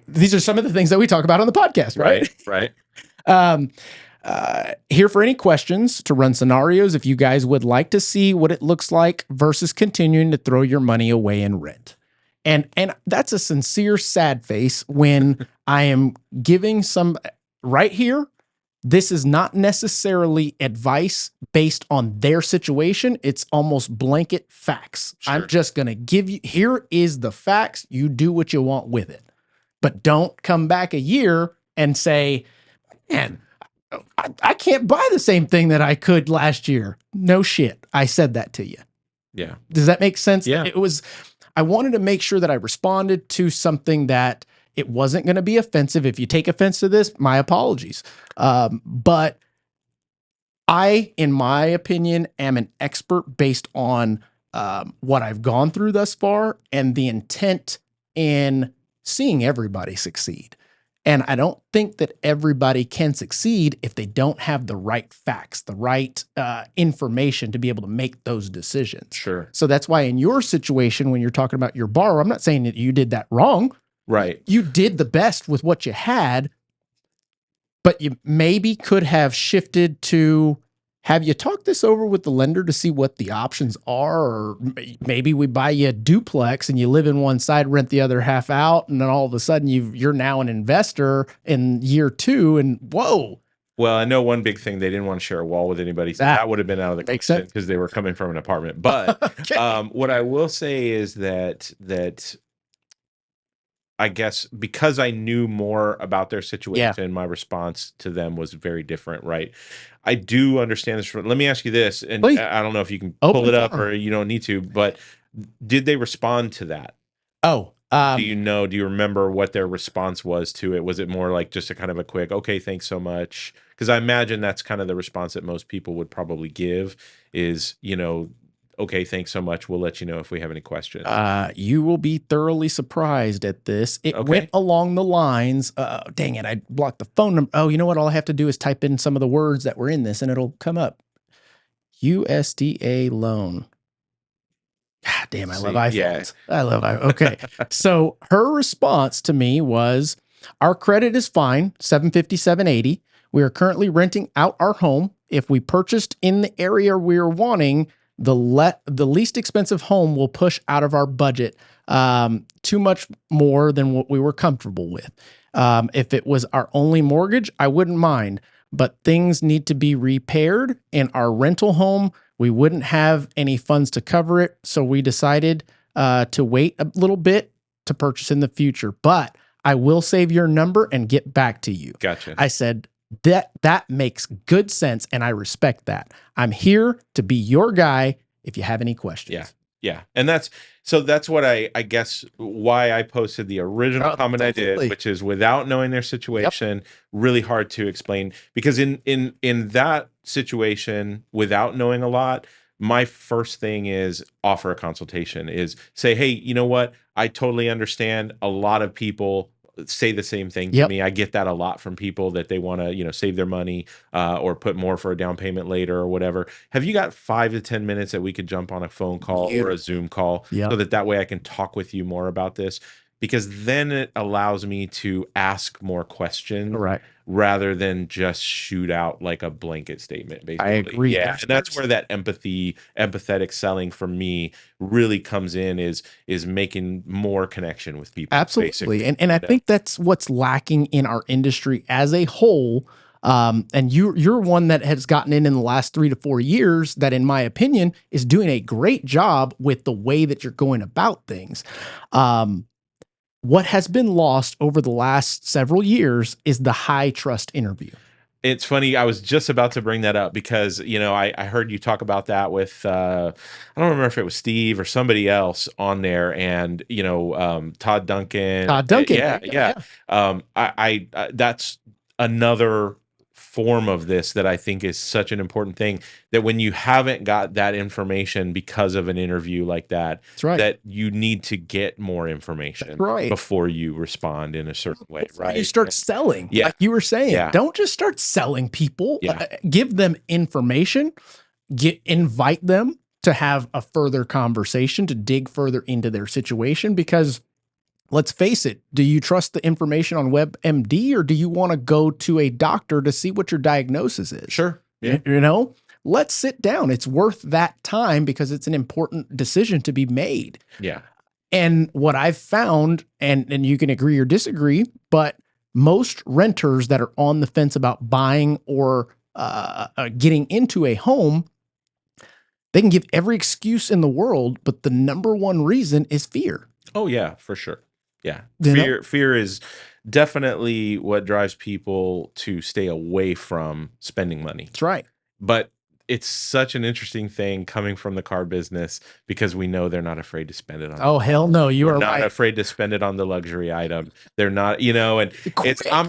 these are some of the things that we talk about on the podcast, right? Right. Here for any questions to run scenarios if you guys would like to see what it looks like versus continuing to throw your money away in rent. And that's a sincere sad face when I am giving some right here. This is not necessarily advice based on their situation. It's almost blanket facts. Sure. I'm just going to give you, here is the facts. You do what you want with it. But don't come back a year and say, man, I can't buy the same thing that I could last year. No shit. I said that to you. Yeah. Does that make sense? Yeah. I wanted to make sure that I responded to something that it wasn't going to be offensive. If you take offense to this, my apologies. But I, in my opinion, am an expert based on what I've gone through thus far and the intent in seeing everybody succeed. And I don't think that everybody can succeed if they don't have the right facts, the right information to be able to make those decisions. Sure. So that's why in your situation, when you're talking about your borrower, I'm not saying that you did that wrong. Right. You did the best with what you had, but you maybe could have shifted to, have you talked this over with the lender to see what the options are? Or maybe we buy you a duplex and you live in one side, rent the other half out, and then all of a sudden you're now an investor in year 2, and whoa. Well, I know one big thing, they didn't want to share a wall with anybody, so that would have been out of the question because they were coming from an apartment. But okay. What I will say is that I guess because I knew more about their situation, my response to them was very different, right? I do understand this. Let me ask you this, and please. I don't know if you can pull it up or you don't need to, but did they respond to that? Oh, do you remember what their response was to it? Was it more like just a kind of a quick, okay, thanks so much? Because I imagine that's kind of the response that most people would probably give is, okay, thanks so much. We'll let you know if we have any questions. You will be thoroughly surprised at this. It went along the lines, dang it, I blocked the phone number. Oh, you know what? All I have to do is type in some of the words that were in this and it'll come up. USDA loan. God damn, I love iPhones. Yeah. I love iPhones. Okay. So her response to me was, our credit is fine, 750, 780. We are currently renting out our home. If we purchased in the area we are wanting, the least expensive home will push out of our budget too much more than what we were comfortable with. If it was our only mortgage, I wouldn't mind, but things need to be repaired. In our rental home, we wouldn't have any funds to cover it, so we decided to wait a little bit to purchase in the future. But I will save your number and get back to you. Gotcha. I said, that makes good sense, and I respect that. I'm here to be your guy if you have any questions. Yeah. And that's what I guess why I posted the original comment Definitely. I did, which is without knowing their situation, really hard to explain. Because in that situation, without knowing a lot, my first thing is offer a consultation, is say, hey, you know what? I totally understand. A lot of people say the same thing to me. I get that a lot from people, that they want to, save their money or put more for a down payment later or whatever. Have you got 5 to 10 minutes that we could jump on a phone call or a Zoom call so that way I can talk with you more about this? Because then it allows me to ask more questions rather than just shoot out like a blanket statement, basically. I agree. Yeah. And that's where that empathetic selling for me really comes in, is making more connection with people. Absolutely. Basically. And I think that's what's lacking in our industry as a whole. And you're one that has gotten in the last 3 to 4 years that, in my opinion, is doing a great job with the way that you're going about things. What has been lost over the last several years is the high trust interview. It's funny. I was just about to bring that up because, I heard you talk about that with, I don't remember if it was Steve or somebody else on there, and, Todd Duncan. Yeah. I that's another form of this that I think is such an important thing, that when you haven't got that information because of an interview like that, that you need to get more information before you respond in a certain way. Right. You start selling, like you were saying. Don't just start selling people. Give them information, invite them to have a further conversation, to dig further into their situation, because let's face it, do you trust the information on WebMD, or do you want to go to a doctor to see what your diagnosis is? Sure. Yeah. Let's sit down. It's worth that time because it's an important decision to be made. Yeah. And what I've found, and you can agree or disagree, but most renters that are on the fence about buying or getting into a home, they can give every excuse in the world, but the number one reason is fear. Oh yeah, for sure. Yeah. Fear is definitely what drives people to stay away from spending money. That's right. But it's such an interesting thing coming from the car business, because we know they're not afraid to spend it on. Oh, hell no. You are not afraid to spend it on the luxury item. They're not, and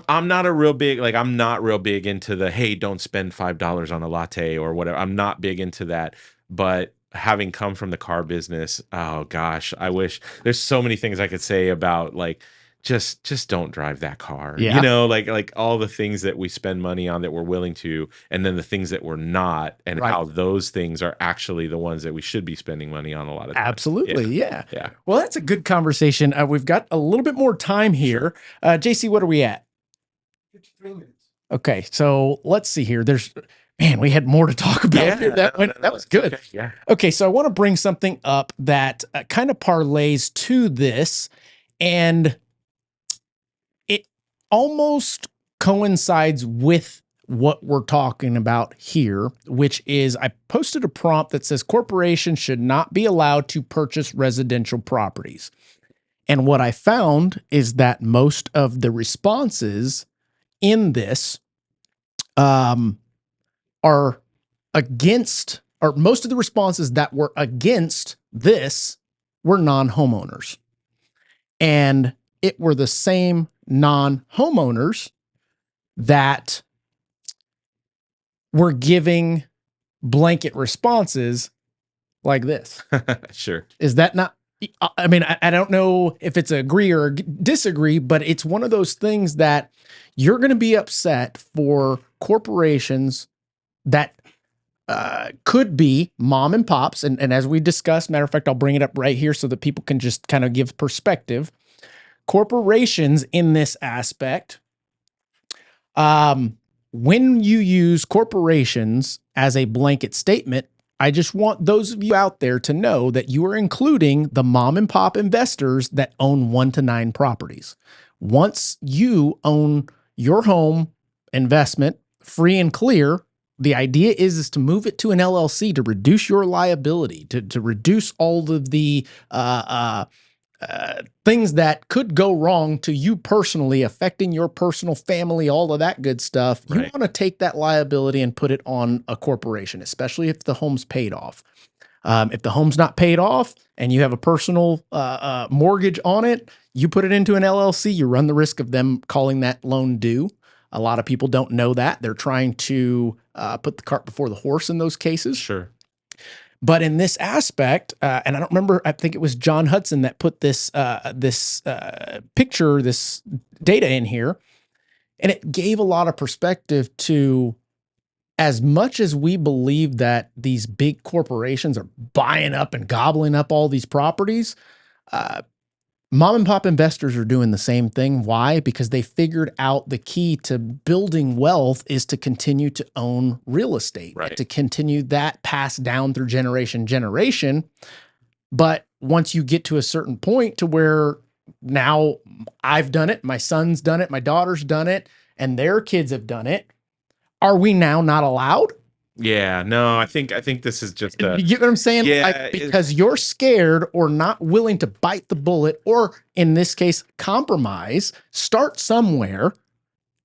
I'm not real big into the, hey, don't spend $5 on a latte or whatever. I'm not big into that. But having come from the car business, oh gosh, I wish there's so many things I could say about, like, just don't drive that car. Like all the things that we spend money on that we're willing to, and then the things that we're not, and how those things are actually the ones that we should be spending money on a lot of times. Absolutely. Yeah. Well, that's a good conversation. We've got a little bit more time here. JC, what are we at? 53 minutes. Okay. So let's see here. Man, we had more to talk about here. That was good. Okay. Yeah. Okay, so I want to bring something up that kind of parlays to this, and it almost coincides with what we're talking about here, which is I posted a prompt that says corporations should not be allowed to purchase residential properties. And what I found is that most of the responses in this are against, or most of the responses that were against this were non-homeowners. And it were the same non-homeowners that were giving blanket responses like this. Sure. Is that not, I mean, I don't know if it's agree or disagree, but it's one of those things that you're going to be upset for corporations that could be mom and pops. And as we discussed, matter of fact, I'll bring it up right here so that people can just kind of give perspective. Corporations in this aspect, when you use corporations as a blanket statement, I just want those of you out there to know that you are including the mom and pop investors that own 1 to 9 properties. Once you own your home investment free and clear, the idea is to move it to an LLC to reduce your liability, to reduce all of the things that could go wrong to you personally, affecting your personal family, all of that good stuff. You Right. want to take that liability and put it on a corporation, especially if the home's paid off. If the home's not paid off and you have a personal mortgage on it, you put it into an LLC, you run the risk of them calling that loan due. A lot of people don't know that. They're trying to put the cart before the horse in those cases. Sure. But in this aspect, and I don't remember, I think it was John Hudson that put this picture, this data in here, and it gave a lot of perspective to, as much as we believe that these big corporations are buying up and gobbling up all these properties, mom and pop investors are doing the same thing. Why? Because they figured out the key to building wealth is to continue to own real estate, Right. to continue that passed down through generation. But once you get to a certain point to where now I've done it, my son's done it, my daughter's done it, and their kids have done it, are we now not allowed? Yeah, no, I think this is just You get what I'm saying? Yeah, Like, because you're scared or not willing to bite the bullet, or in this case, compromise, start somewhere.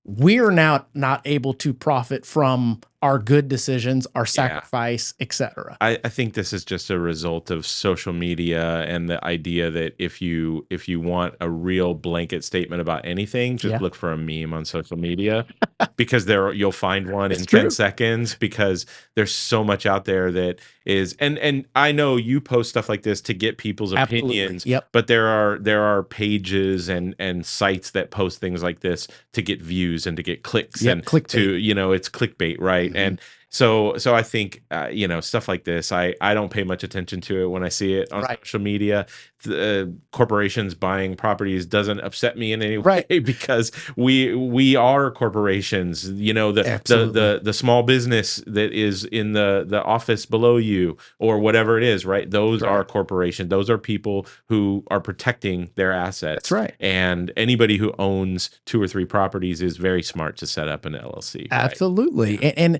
We're now not able to profit from our good decisions, our sacrifice, etc. I think this is just a result of social media and the idea that if you want a real blanket statement about anything, just look for a meme on social media because you'll find one in 10 seconds, because there's so much out there that is, and I know you post stuff like this to get people's opinions, but there are pages and sites that post things like this to get views and to get clicks and to, it's clickbait, right? And so I think, stuff like this, I don't pay much attention to it when I see it on social media. Corporations buying properties doesn't upset me in any way because we are corporations, the small business that is in the office below you or whatever it is, right? Those are corporations. Those are people who are protecting their assets. That's right. And anybody who owns 2 or 3 properties is very smart to set up an LLC. Absolutely. Right? And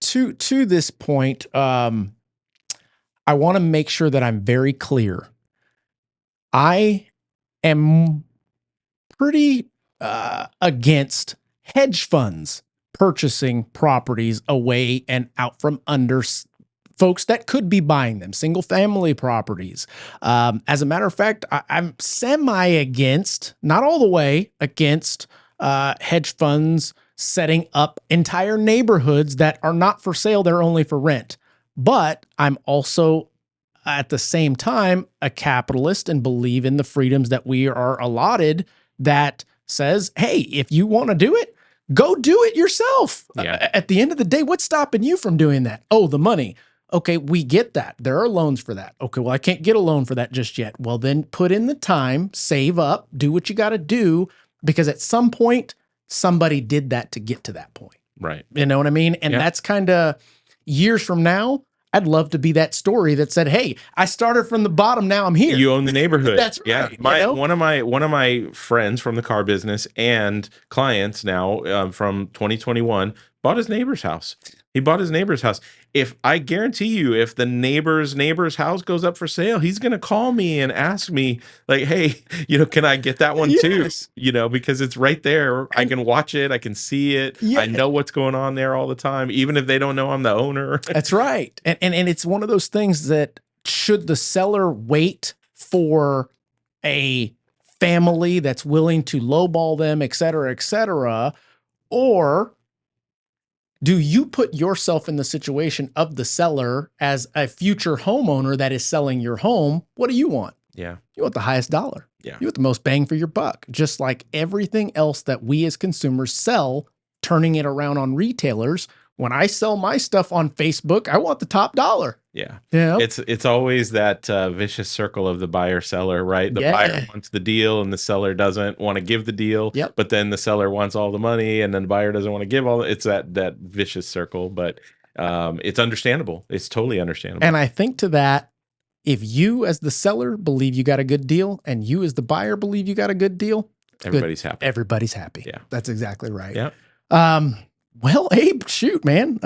to this point, I want to make sure that I'm very clear. I am pretty against hedge funds purchasing properties away and out from under folks that could be buying them, single family properties. As a matter of fact, I'm semi against, not all the way against, hedge funds setting up entire neighborhoods that are not for sale, they're only for rent. But I'm also at the same time a capitalist and believe in the freedoms that we are allotted, that says, hey, if you want to do it, go do it yourself. At the end of the day, what's stopping you from doing that? Oh, the money. Okay, we get that. There are loans for that. Okay, well, I can't get a loan for that just yet. Well, then put in the time, save up, do what you got to do, because at some point, somebody did that to get to that point. Right. You know what I mean? And that's kind of years from now, I'd love to be that story that said, hey, I started from the bottom, now I'm here. You own the neighborhood. That's right. Yeah. One of my friends from the car business and clients now from 2021 bought his neighbor's house. He bought his neighbor's house. If I guarantee you, if the neighbor's house goes up for sale, he's going to call me and ask me like, hey, can I get that one too? Because it's right there. I can watch it. I can see it. I know what's going on there all the time, even if they don't know I'm the owner. That's right. And it's one of those things that, should the seller wait for a family that's willing to lowball them, et cetera, or do you put yourself in the situation of the seller as a future homeowner that is selling your home? What do you want? Yeah. You want the highest dollar. Yeah. You want the most bang for your buck, just like everything else that we as consumers sell, turning it around on retailers. When I sell my stuff on Facebook, I want the top dollar. Yeah. Yeah. It's always that vicious circle of the buyer seller, right? The buyer wants the deal and the seller doesn't want to give the deal. But then the seller wants all the money and then the buyer doesn't want to give all it's that vicious circle. But It's understandable. It's totally understandable. And I think to that, if you as the seller believe you got a good deal and you as the buyer believe you got a good deal, Everybody's happy. Everybody's happy. Yeah. That's exactly right. Yeah. Well, Abe, shoot, man.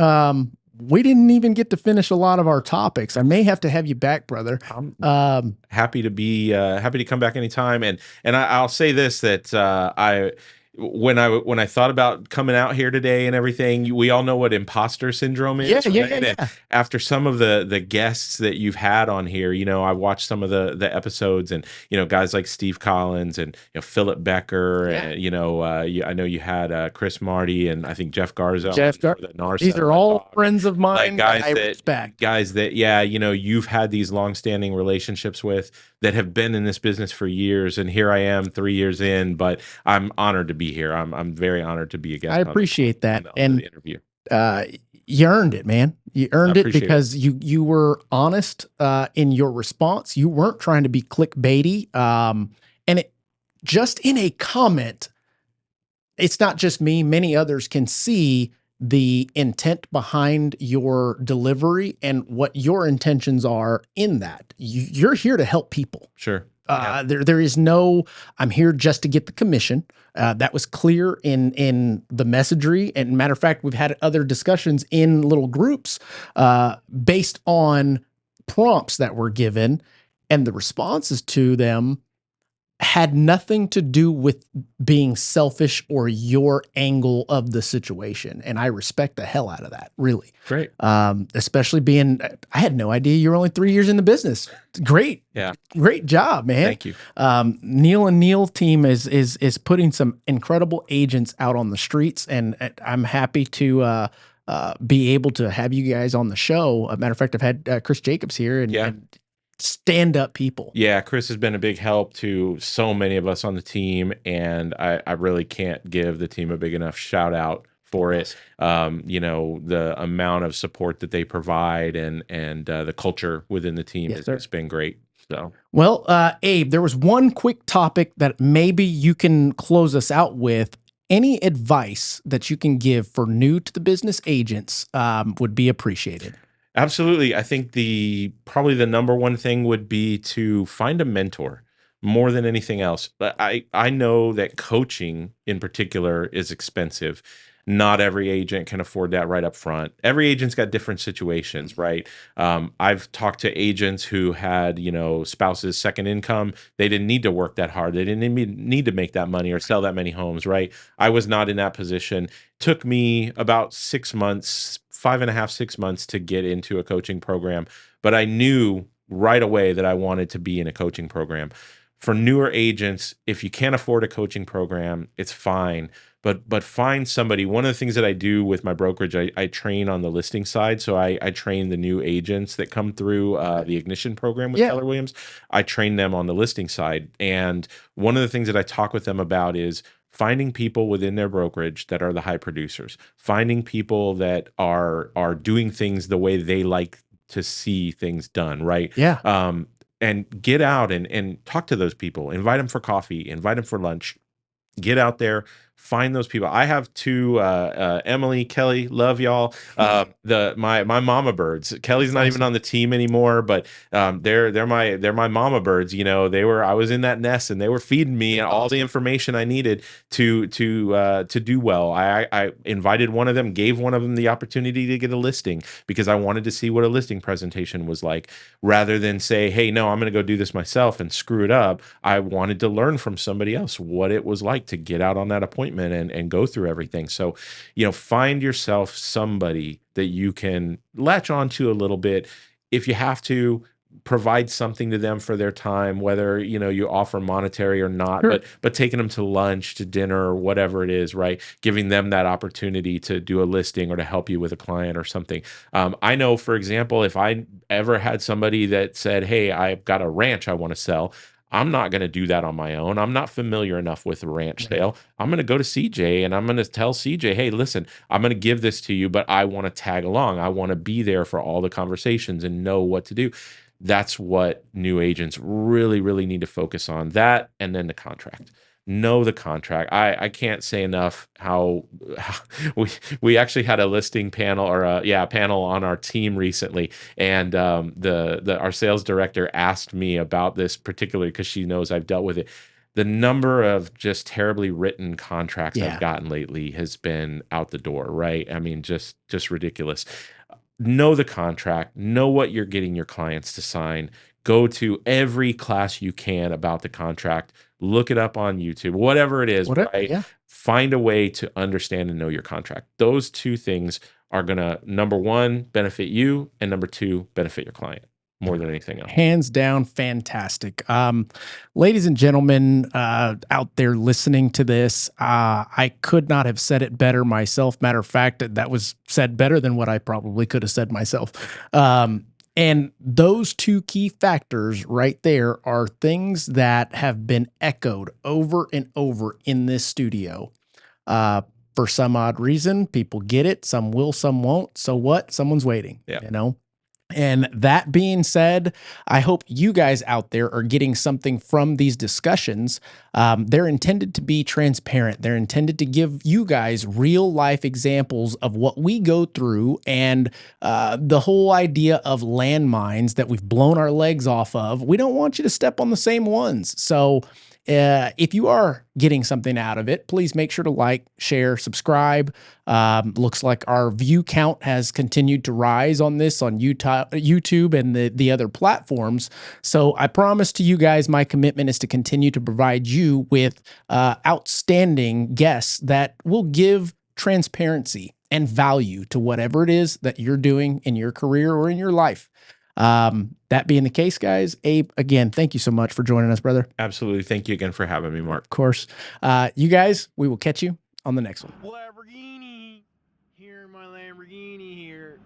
We didn't even get to finish a lot of our topics. I may have to have you back, brother. I'm happy to be happy to come back anytime. And I'll say this, that when I thought about coming out here today and everything, we all know what imposter syndrome is. Yeah. And after some of the guests that you've had on here, I watched some of the episodes, and guys like Steve Collins and Philip Becker, and I know you had Chris Marty, and I think Jeff Garza. These are all friends of mine, guys that I respect. Guys that you've had these long-standing relationships with, that have been in this business for years, and here I am 3 years in, but I'm honored to be here. I'm very honored to be a guest. I appreciate that. And the interview. You earned it, man. You earned it because you were honest in your response. You weren't trying to be clickbaity. And it just in a comment, it's not just me, many others can see the intent behind your delivery and what your intentions are in that. You're here to help people. Sure. There is no, I'm here just to get the commission. That was clear in the messagery. And matter of fact, we've had other discussions in little groups based on prompts that were given, and the responses to them had nothing to do with being selfish or your angle of the situation. And I respect the hell out of that, really. Great. Especially being, I had no idea you were only 3 years in the business. Great. Yeah. Great job, man. Thank you. Neal and Neal Team is putting some incredible agents out on the streets, and I'm happy to be able to have you guys on the show. As a matter of fact, I've had Chris Jacobs here, and stand-up people. Yeah, Chris has been a big help to so many of us on the team, and I really can't give the team a big enough shout out for it. The amount of support that they provide, and the culture within the team has been great. So, well, Abe, there was one quick topic that maybe you can close us out with. Any advice that you can give for new to the business agents would be appreciated. Absolutely. I think probably the number one thing would be to find a mentor more than anything else. But I know that coaching in particular is expensive. Not every agent can afford that right up front. Every agent's got different situations, right? I've talked to agents who had, spouses' second income. They didn't need to work that hard. They didn't need to make that money or sell that many homes, right? I was not in that position. Took me about 6 months, 5.5, 6 months to get into a coaching program, but I knew right away that I wanted to be in a coaching program. For newer agents, if you can't afford a coaching program, it's fine, but find somebody. One of the things that I do with my brokerage, I train on the listing side, so I train the new agents that come through the Ignition program with Keller Williams. I train them on the listing side, and one of the things that I talk with them about is finding people within their brokerage that are the high producers, finding people that are doing things the way they like to see things done, right? Yeah. And get out and talk to those people, invite them for coffee, invite them for lunch, get out there, find those people. I have two, Emily, Kelly, love y'all. My mama birds. Kelly's not even on the team anymore, but they're my mama birds. I was in that nest, and they were feeding me all the information I needed to do well. I invited one of them, gave one of them the opportunity to get a listing, because I wanted to see what a listing presentation was like, rather than say, hey, no, I'm going to go do this myself and screw it up. I wanted to learn from somebody else what it was like to get out on that appointment and go through everything. So, find yourself somebody that you can latch onto a little bit. If you have to, provide something to them for their time, whether, you offer monetary or not, Sure. but taking them to lunch, to dinner, or whatever it is, right? Giving them that opportunity to do a listing or to help you with a client or something. I know, for example, if I ever had somebody that said, hey, I've got a ranch I want to sell, I'm not going to do that on my own. I'm not familiar enough with a ranch sale. I'm going to go to CJ, and I'm going to tell CJ, hey, listen, I'm going to give this to you, but I want to tag along. I want to be there for all the conversations and know what to do. That's what new agents really, really need to focus on, that, and then the contract. know the contract. I can't say enough how we actually had a listing panel or a panel on our team recently, and our sales director asked me about this particularly because she knows I've dealt with it. The number of just terribly written contracts I've gotten lately has been out the door, right? I mean, just ridiculous. Know the contract, know what you're getting your clients to sign. Go to every class you can about the contract, look it up on YouTube, whatever it is, right? Yeah. Find a way to understand and know your contract. Those two things are going to, number one, benefit you, and number two, benefit your client more than anything else. Hands down, fantastic. Ladies and gentlemen out there listening to this, I could not have said it better myself. Matter of fact, that was said better than what I probably could have said myself. And those two key factors right there are things that have been echoed over and over in this studio. For some odd reason, people get it. Some will, some won't. So what? Someone's waiting, you know? And that being said, I hope you guys out there are getting something from these discussions. They're intended to be transparent. They're intended to give you guys real life examples of what we go through and the whole idea of landmines that we've blown our legs off of. We don't want you to step on the same ones. So if you are getting something out of it, please make sure to like, share, subscribe. Looks like our view count has continued to rise on this on YouTube and the other platforms. So I promise to you guys, my commitment is to continue to provide you with outstanding guests that will give transparency and value to whatever it is that you're doing in your career or in your life. That being the case, guys, Abe, again, thank you so much for joining us, brother. Absolutely. Thank you again for having me, Mark. Of course. You guys, we will catch you on the next one. Lamborghini. Here, my Lamborghini here.